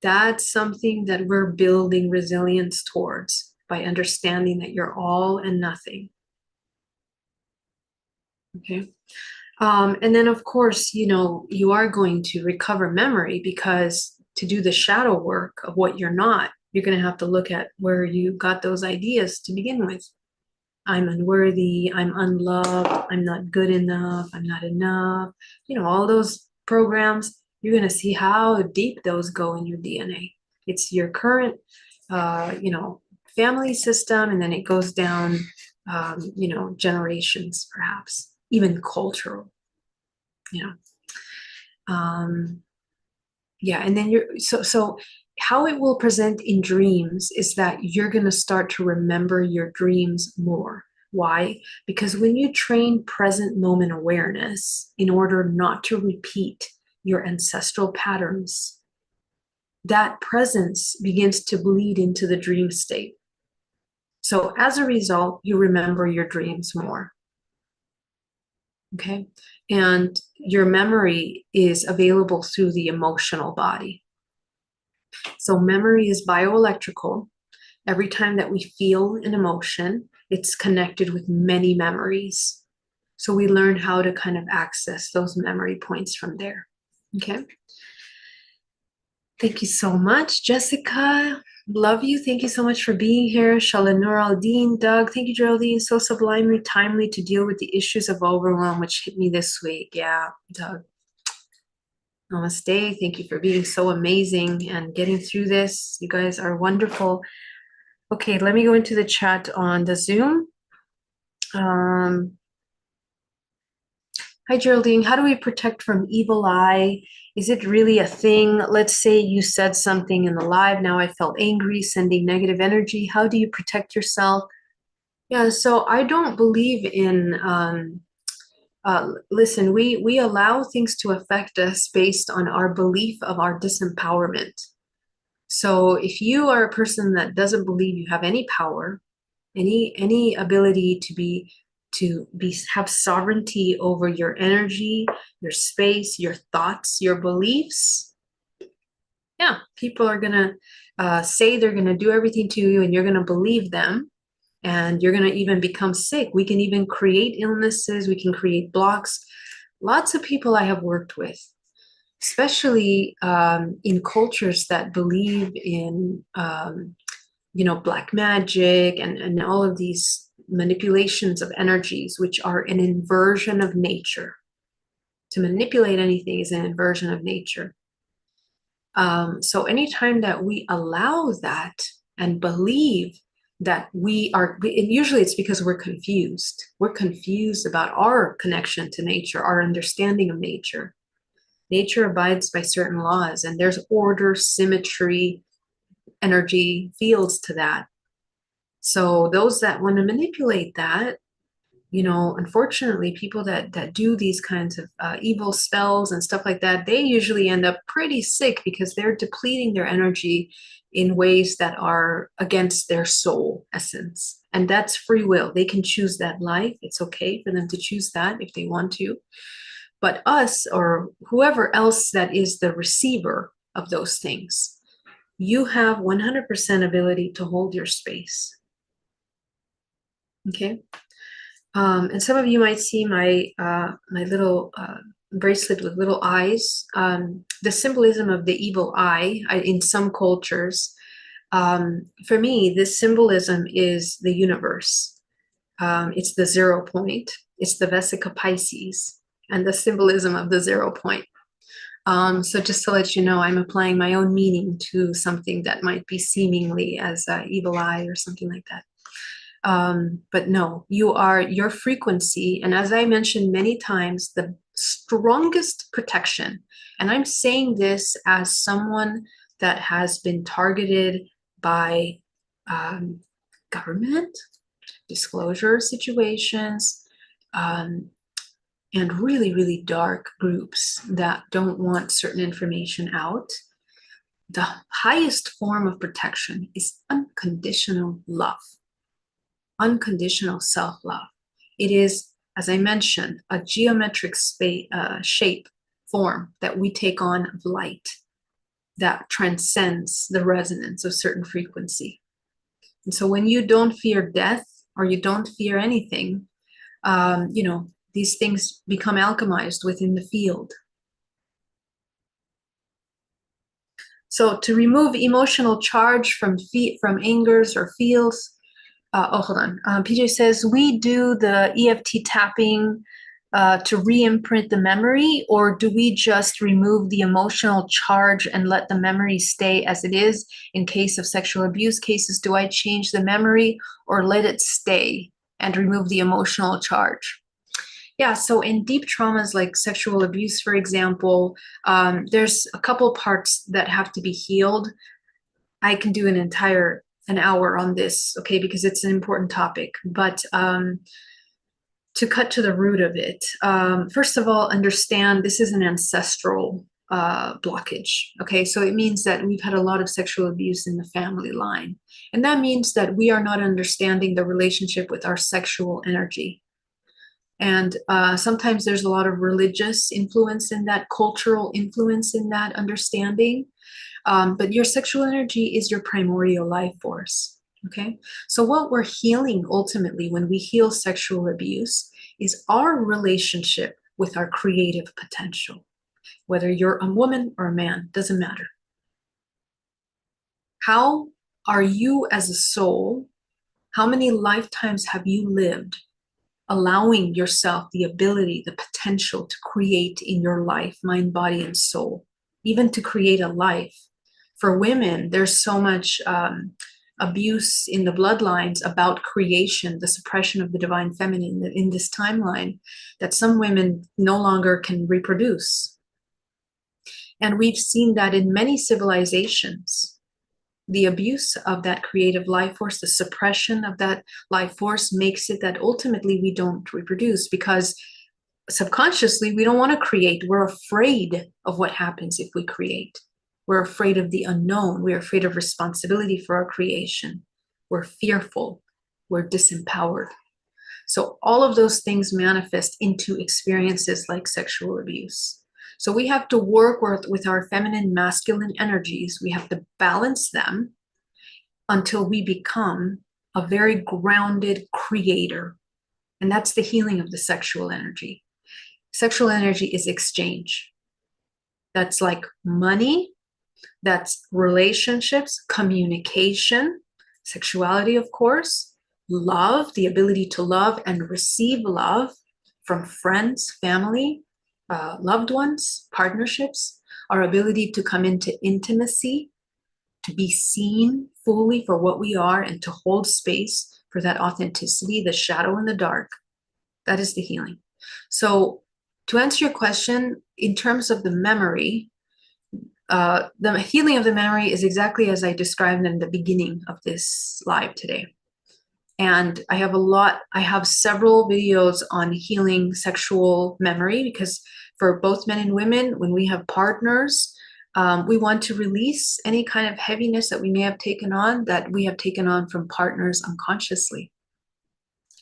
that's something that we're building resilience towards by understanding that you're all and nothing. Okay. And then, of course, you are going to recover memory, because to do the shadow work of what you're not, you're going to have to look at where you got those ideas to begin with. I'm unworthy, I'm unloved, I'm not good enough, I'm not enough. All those programs, you're going to see how deep those go in your DNA. It's your current, family system, and then it goes down, generations, perhaps, even cultural. And then so how it will present in dreams is that you're going to start to remember your dreams more. Why? Because when you train present moment awareness in order not to repeat your ancestral patterns, that presence begins to bleed into the dream state. So as a result, you remember your dreams more. Okay? And your memory is available through the emotional body. So memory is bioelectrical. Every time that we feel an emotion, it's connected with many memories. So we learn how to kind of access those memory points from there. Okay? Thank you so much, Jessica. Love you. Thank you so much for being here. Shalanur Aldeen, Doug. Thank you, Geraldine. So sublimely timely to deal with the issues of overwhelm which hit me this week. Yeah, Doug. Namaste. Thank you for being so amazing and getting through this. You guys are wonderful. Okay, let me go into the chat on the Zoom. Hi, Geraldine. How do we protect from evil eye? Is it really a thing? Let's say you said something in the live. Now I felt angry, sending negative energy. How do you protect yourself? Yeah, so I don't believe in Listen, we allow things to affect us based on our belief of our disempowerment. So if you are a person that doesn't believe you have any power, any ability have sovereignty over your energy, your space, your thoughts, your beliefs, yeah, people are gonna say they're gonna do everything to you, and you're gonna believe them, and you're gonna even become sick. We can even create illnesses. We can create blocks. Lots of people I have worked with, especially in cultures that believe in black magic and all of these manipulations of energies, which are an inversion of nature. To manipulate anything is an inversion of nature. So anytime that we allow that and believe that usually it's because we're confused. We're confused about our connection to nature, our understanding of nature. Nature abides by certain laws, and there's order, symmetry, energy fields to that. So those that want to manipulate that, unfortunately, people that do these kinds of evil spells and stuff like that, they usually end up pretty sick because they're depleting their energy in ways that are against their soul essence. And that's free will. They can choose that life. It's okay for them to choose that if they want to. But us or whoever else that is the receiver of those things, you have 100% ability to hold your space. Okay. And some of you might see my little bracelet with little eyes. The symbolism of the evil eye in some cultures. For me, this symbolism is the universe. It's the 0 point. It's the Vesica Pisces and the symbolism of the 0 point. So just to let you know, I'm applying my own meaning to something that might be seemingly as evil eye or something like that. But no, you are your frequency. And as I mentioned many times, the strongest protection, and I'm saying this as someone that has been targeted by government, disclosure situations, and really, really dark groups that don't want certain information out. The highest form of protection is unconditional love. Unconditional self-love. It is, as I mentioned, a geometric shape form that we take on of light that transcends the resonance of certain frequency. And so when you don't fear death or you don't fear anything, these things become alchemized within the field. So to remove emotional charge from angers or feels, hold on. PJ says, we do the EFT tapping to re-imprint the memory, or do we just remove the emotional charge and let the memory stay as it is? In case of sexual abuse cases, do I change the memory or let it stay and remove the emotional charge? Yeah, so in deep traumas like sexual abuse, for example, there's a couple parts that have to be healed. I can do an hour on this, okay, because it's an important topic. But to cut to the root of it, first of all, understand this is an ancestral blockage, okay? So it means that we've had a lot of sexual abuse in the family line. And that means that we are not understanding the relationship with our sexual energy. And sometimes there's a lot of religious influence in that, cultural influence in that understanding. But your sexual energy is your primordial life force, okay? So what we're healing ultimately when we heal sexual abuse is our relationship with our creative potential. Whether you're a woman or a man, doesn't matter. How are you as a soul, how many lifetimes have you lived allowing yourself the ability, the potential to create in your life, mind, body, and soul, even to create a life? For women, there's so much abuse in the bloodlines about creation, the suppression of the divine feminine in this timeline, that some women no longer can reproduce. And we've seen that in many civilizations. The abuse of that creative life force, the suppression of that life force makes it that ultimately we don't reproduce, because subconsciously, we don't want to create. We're afraid of what happens if we create. We're afraid of the unknown. We're afraid of responsibility for our creation. We're fearful. We're disempowered. So all of those things manifest into experiences like sexual abuse. So we have to work with our feminine, masculine energies. We have to balance them until we become a very grounded creator. And that's the healing of the sexual energy. Sexual energy is exchange. That's like money, that's relationships, communication, sexuality, of course, love, the ability to love and receive love from friends, family, loved ones, partnerships, our ability to come into intimacy, to be seen fully for what we are and to hold space for that authenticity, the shadow and the dark. That is the healing. So to answer your question, in terms of the memory, the healing of the memory is exactly as I described in the beginning of this live today. And I have several videos on healing sexual memory, because for both men and women, when we have partners, we want to release any kind of heaviness that we may have taken on, that we have taken on from partners unconsciously,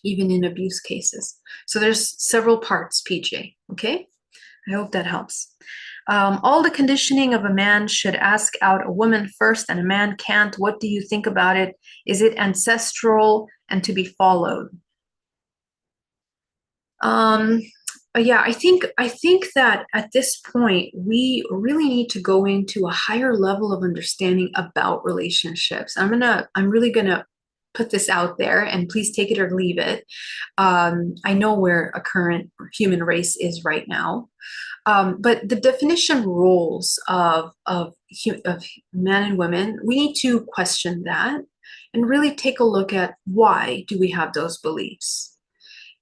even in abuse cases. So there's several parts, PJ, okay? I hope that helps. All the conditioning of a man should ask out a woman first and a man can't. What do you think about it? Is it ancestral and to be followed? Yeah, I think that at this point, we really need to go into a higher level of understanding about relationships. I'm really gonna put this out there, and please take it or leave it. I know where a current human race is right now. But the definition roles of men and women, we need to question that and really take a look at why do we have those beliefs.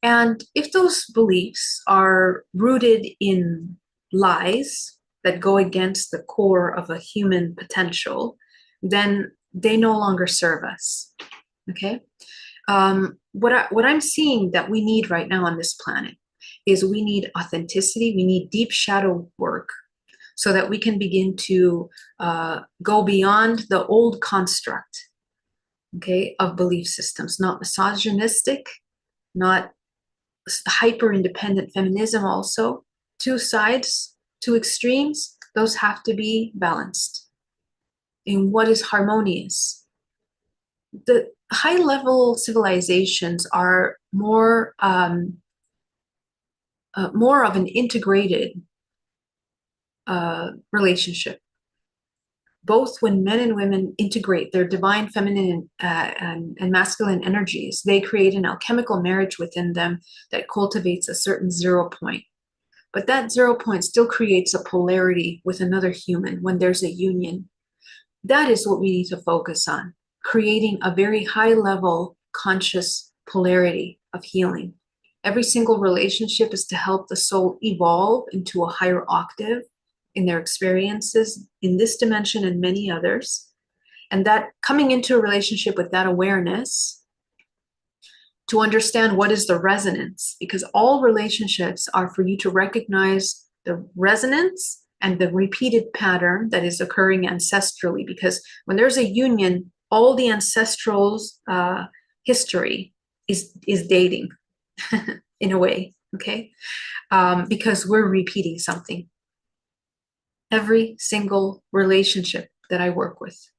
And if those beliefs are rooted in lies that go against the core of a human potential, then they no longer serve us, okay? What I'm seeing that we need right now on this planet is we need authenticity, we need deep shadow work so that we can begin to go beyond the old construct, okay, of belief systems, not misogynistic, not hyper-independent feminism also. Two sides, two extremes, those have to be balanced in what is harmonious. The high-level civilizations are more of an integrated relationship. Both when men and women integrate their divine feminine and masculine energies, they create an alchemical marriage within them that cultivates a certain 0 point. But that 0 point still creates a polarity with another human when there's a union. That is what we need to focus on, creating a very high-level conscious polarity of healing. Every single relationship is to help the soul evolve into a higher octave in their experiences in this dimension and many others. And that coming into a relationship with that awareness to understand what is the resonance, because all relationships are for you to recognize the resonance and the repeated pattern that is occurring ancestrally. Because when there's a union, all the ancestral's history is dating in a way, okay? Because we're repeating something. Every single relationship that I work with.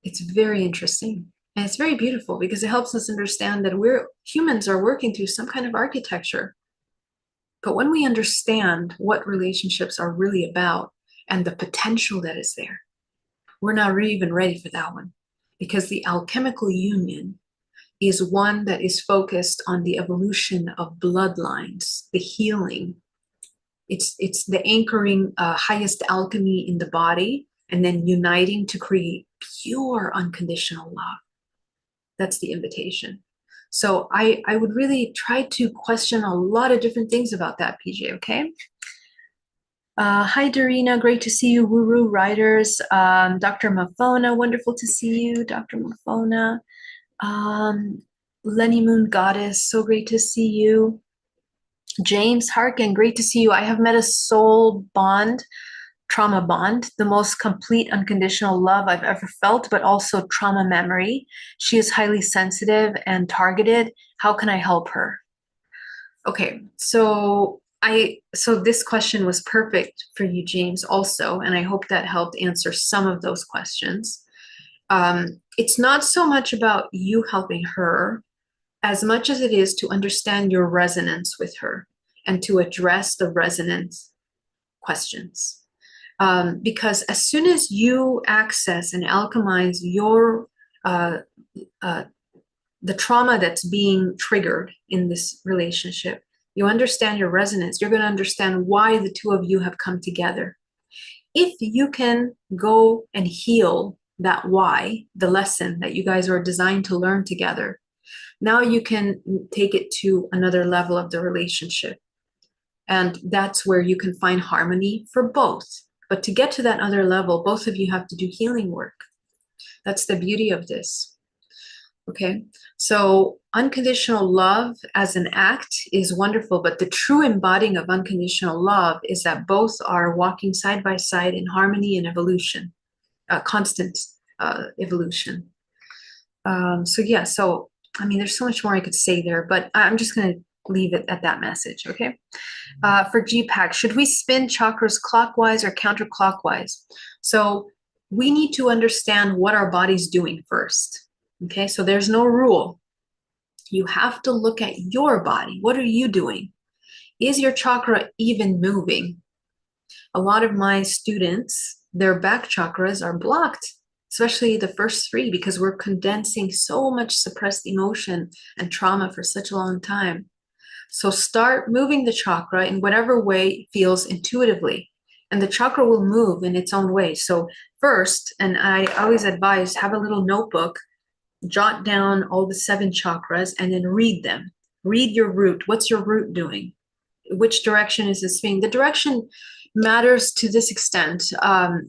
It's very interesting. And it's very beautiful because it helps us understand that humans are working through some kind of architecture. But when we understand what relationships are really about and the potential that is there, we're not really even ready for that one. Because the alchemical union is one that is focused on the evolution of bloodlines, the healing. It's the anchoring highest alchemy in the body and then uniting to create pure unconditional love. That's the invitation. So I would really try to question a lot of different things about that, PJ, okay? Hi, Dorina, great to see you. Wuru Riders, Dr. Mafona, wonderful to see you, Dr. Mafona. Lenny Moon Goddess, so great to see you. James Harkin, great to see you. I have met a soul bond, trauma bond, the most complete unconditional love I've ever felt, but also trauma memory. She is highly sensitive and targeted. How can I help her? Okay, so this question was perfect for you, James, also, and I hope that helped answer some of those questions. It's not so much about you helping her as much as it is to understand your resonance with her and to address the resonance questions. Because as soon as you access and alchemize your the trauma that's being triggered in this relationship, you understand your resonance, you're going to understand why the two of you have come together. If you can go and heal that why, the lesson that you guys are designed to learn together, now you can take it to another level of the relationship. And that's where you can find harmony for both. But to get to that other level, both of you have to do healing work. That's the beauty of this. Okay, so unconditional love as an act is wonderful, but the true embodying of unconditional love is that both are walking side by side in harmony and evolution, constant evolution. So yeah, so I mean, there's so much more I could say there, but I'm just going to leave it at that message, okay? For GPAC, should we spin chakras clockwise or counterclockwise? So we need to understand what our body's doing first. Okay, so there's no rule. You have to look at your body. What are you doing? Is your chakra even moving? A lot of my students, their back chakras are blocked, especially the first three, because we're condensing so much suppressed emotion and trauma for such a long time. So start moving the chakra in whatever way feels intuitively, and the chakra will move in its own way. So first, and I always advise, have a little notebook, jot down all the 7 chakras and then read them. Read your root. What's your root doing? Which direction is it swinging? The direction matters to this extent.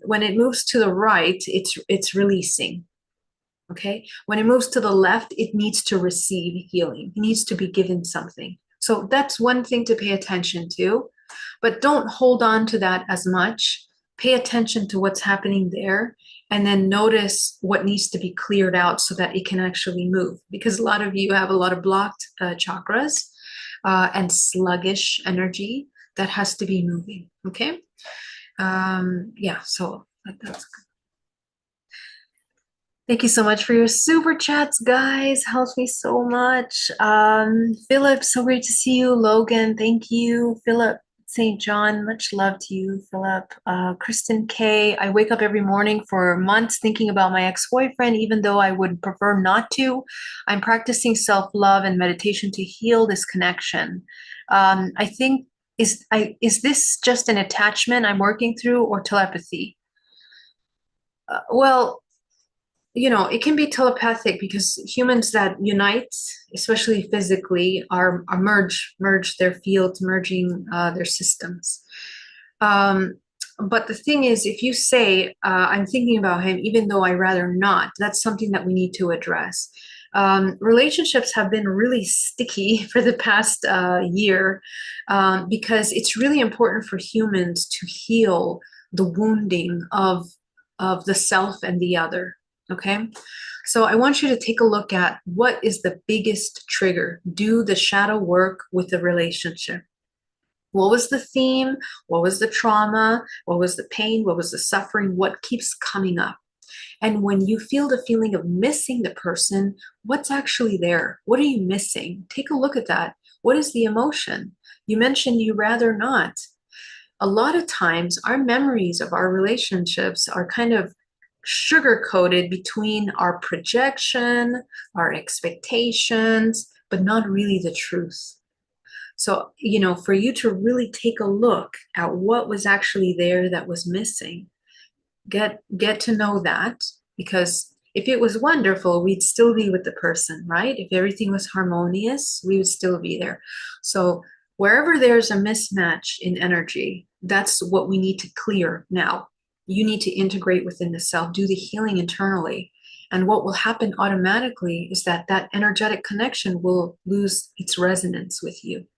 When it moves to the right, it's releasing. Okay? When it moves to the left, it needs to receive healing. It needs to be given something. So that's one thing to pay attention to, but don't hold on to that as much. Pay attention to what's happening there, and then notice what needs to be cleared out so that it can actually move. Because a lot of you have a lot of blocked chakras and sluggish energy that has to be moving, okay? Yeah, so that's good. Thank you so much for your super chats, guys. Helps me so much. Philip, so great to see you. Logan, thank you. Philip St. John, much love to you, Philip. Kristen K, I wake up every morning for months thinking about my ex-boyfriend, even though I would prefer not to. I'm practicing self-love and meditation to heal this connection. I think, is this just an attachment I'm working through, or telepathy? Well, you know, it can be telepathic because humans that unite, especially physically, are merge their fields, merging their systems. But the thing is, if you say, I'm thinking about him, even though I rather not, that's something that we need to address. Relationships have been really sticky for the past year because it's really important for humans to heal the wounding of the self and the other. Okay, so I want you to take a look at what is the biggest trigger. Do the shadow work with the relationship. What was the theme? What was the trauma? What was the pain? What was the suffering? What keeps coming up? And when you feel the feeling of missing the person, what's actually there? What are you missing? Take a look at that. What is the emotion? You mentioned you rather not. A lot of times our memories of our relationships are kind of sugar-coated between our projection, our expectations, but not really the truth. So, you know, for you to really take a look at what was actually there that was missing, get to know that, because if it was wonderful, we'd still be with the person, right? If everything was harmonious, we would still be there. So wherever there's a mismatch in energy, that's what we need to clear now. You need to integrate within the self, do the healing internally. And what will happen automatically is that that energetic connection will lose its resonance with you.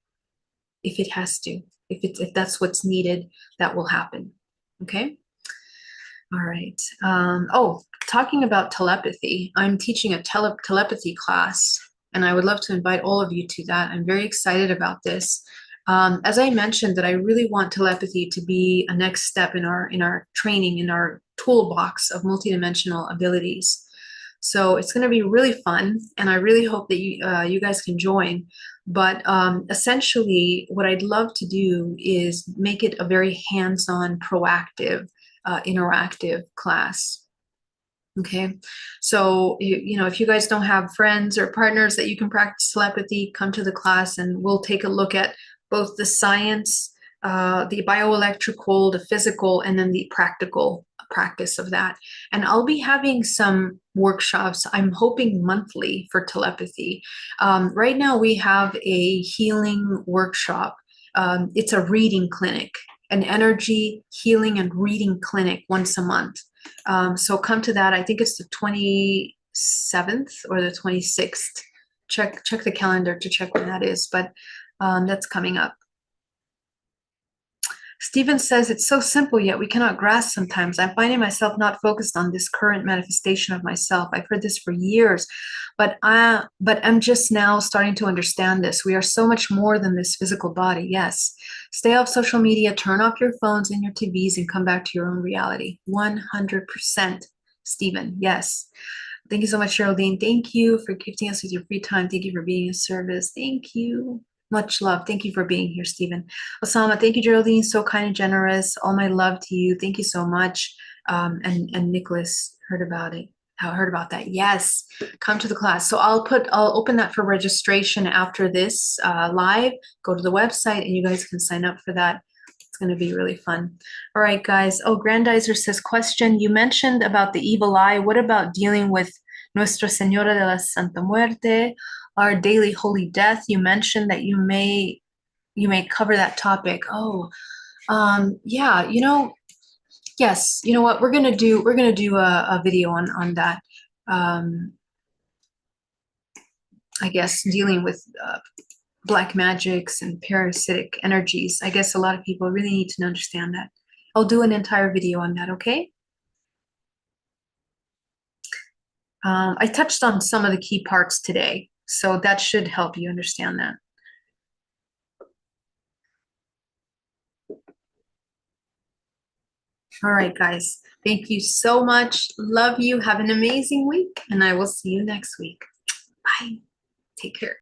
if it has to. If that's what's needed, that will happen. Okay. All right. Oh, talking about telepathy, I'm teaching a telepathy class, and I would love to invite all of you to that. I'm very excited about this. As I mentioned, that I really want telepathy to be a next step in our training, in our toolbox of multidimensional abilities. So it's going to be really fun, and I really hope that you guys can join. But essentially, what I'd love to do is make it a very hands-on, proactive, interactive class. Okay, so you know, if you guys don't have friends or partners that you can practice telepathy, come to the class, and we'll take a look at both the science, the bioelectrical, the physical, and then the practical practice of that. And I'll be having some workshops, I'm hoping monthly, for telepathy. Right now we have a healing workshop. It's a reading clinic, an energy healing and reading clinic once a month. So come to that. I think it's the 27th or the 26th. Check the calendar to check when that is, but that's coming up. Stephen says, it's so simple, yet we cannot grasp sometimes. I'm finding myself not focused on this current manifestation of myself. I've heard this for years, but I'm just now starting to understand this. We are so much more than this physical body. Yes. Stay off social media, turn off your phones and your TVs, and come back to your own reality. 100%, Stephen. Yes. Thank you so much, Geraldine. Thank you for gifting us with your free time. Thank you for being of service. Thank you. Much love. Thank you for being here, Stephen. Osama, thank you, Geraldine. So kind and generous. All my love to you. Thank you so much. And Nicholas heard about it. Heard about that. Yes, come to the class. So I'll open that for registration after this live. Go to the website and you guys can sign up for that. It's going to be really fun. All right, guys. Oh, Grandizer says, question. You mentioned about the evil eye. What about dealing with Nuestra Señora de la Santa Muerte, our daily holy death? You mentioned that you may cover that topic. Oh, yeah, you know, yes, you know what, we're gonna do a video on that. I guess dealing with black magics and parasitic energies. I guess a lot of people really need to understand that. I'll do an entire video on that, okay? I touched on some of the key parts today, so that should help you understand that. All right, guys. Thank you so much. Love you. Have an amazing week, and I will see you next week. Bye. Take care.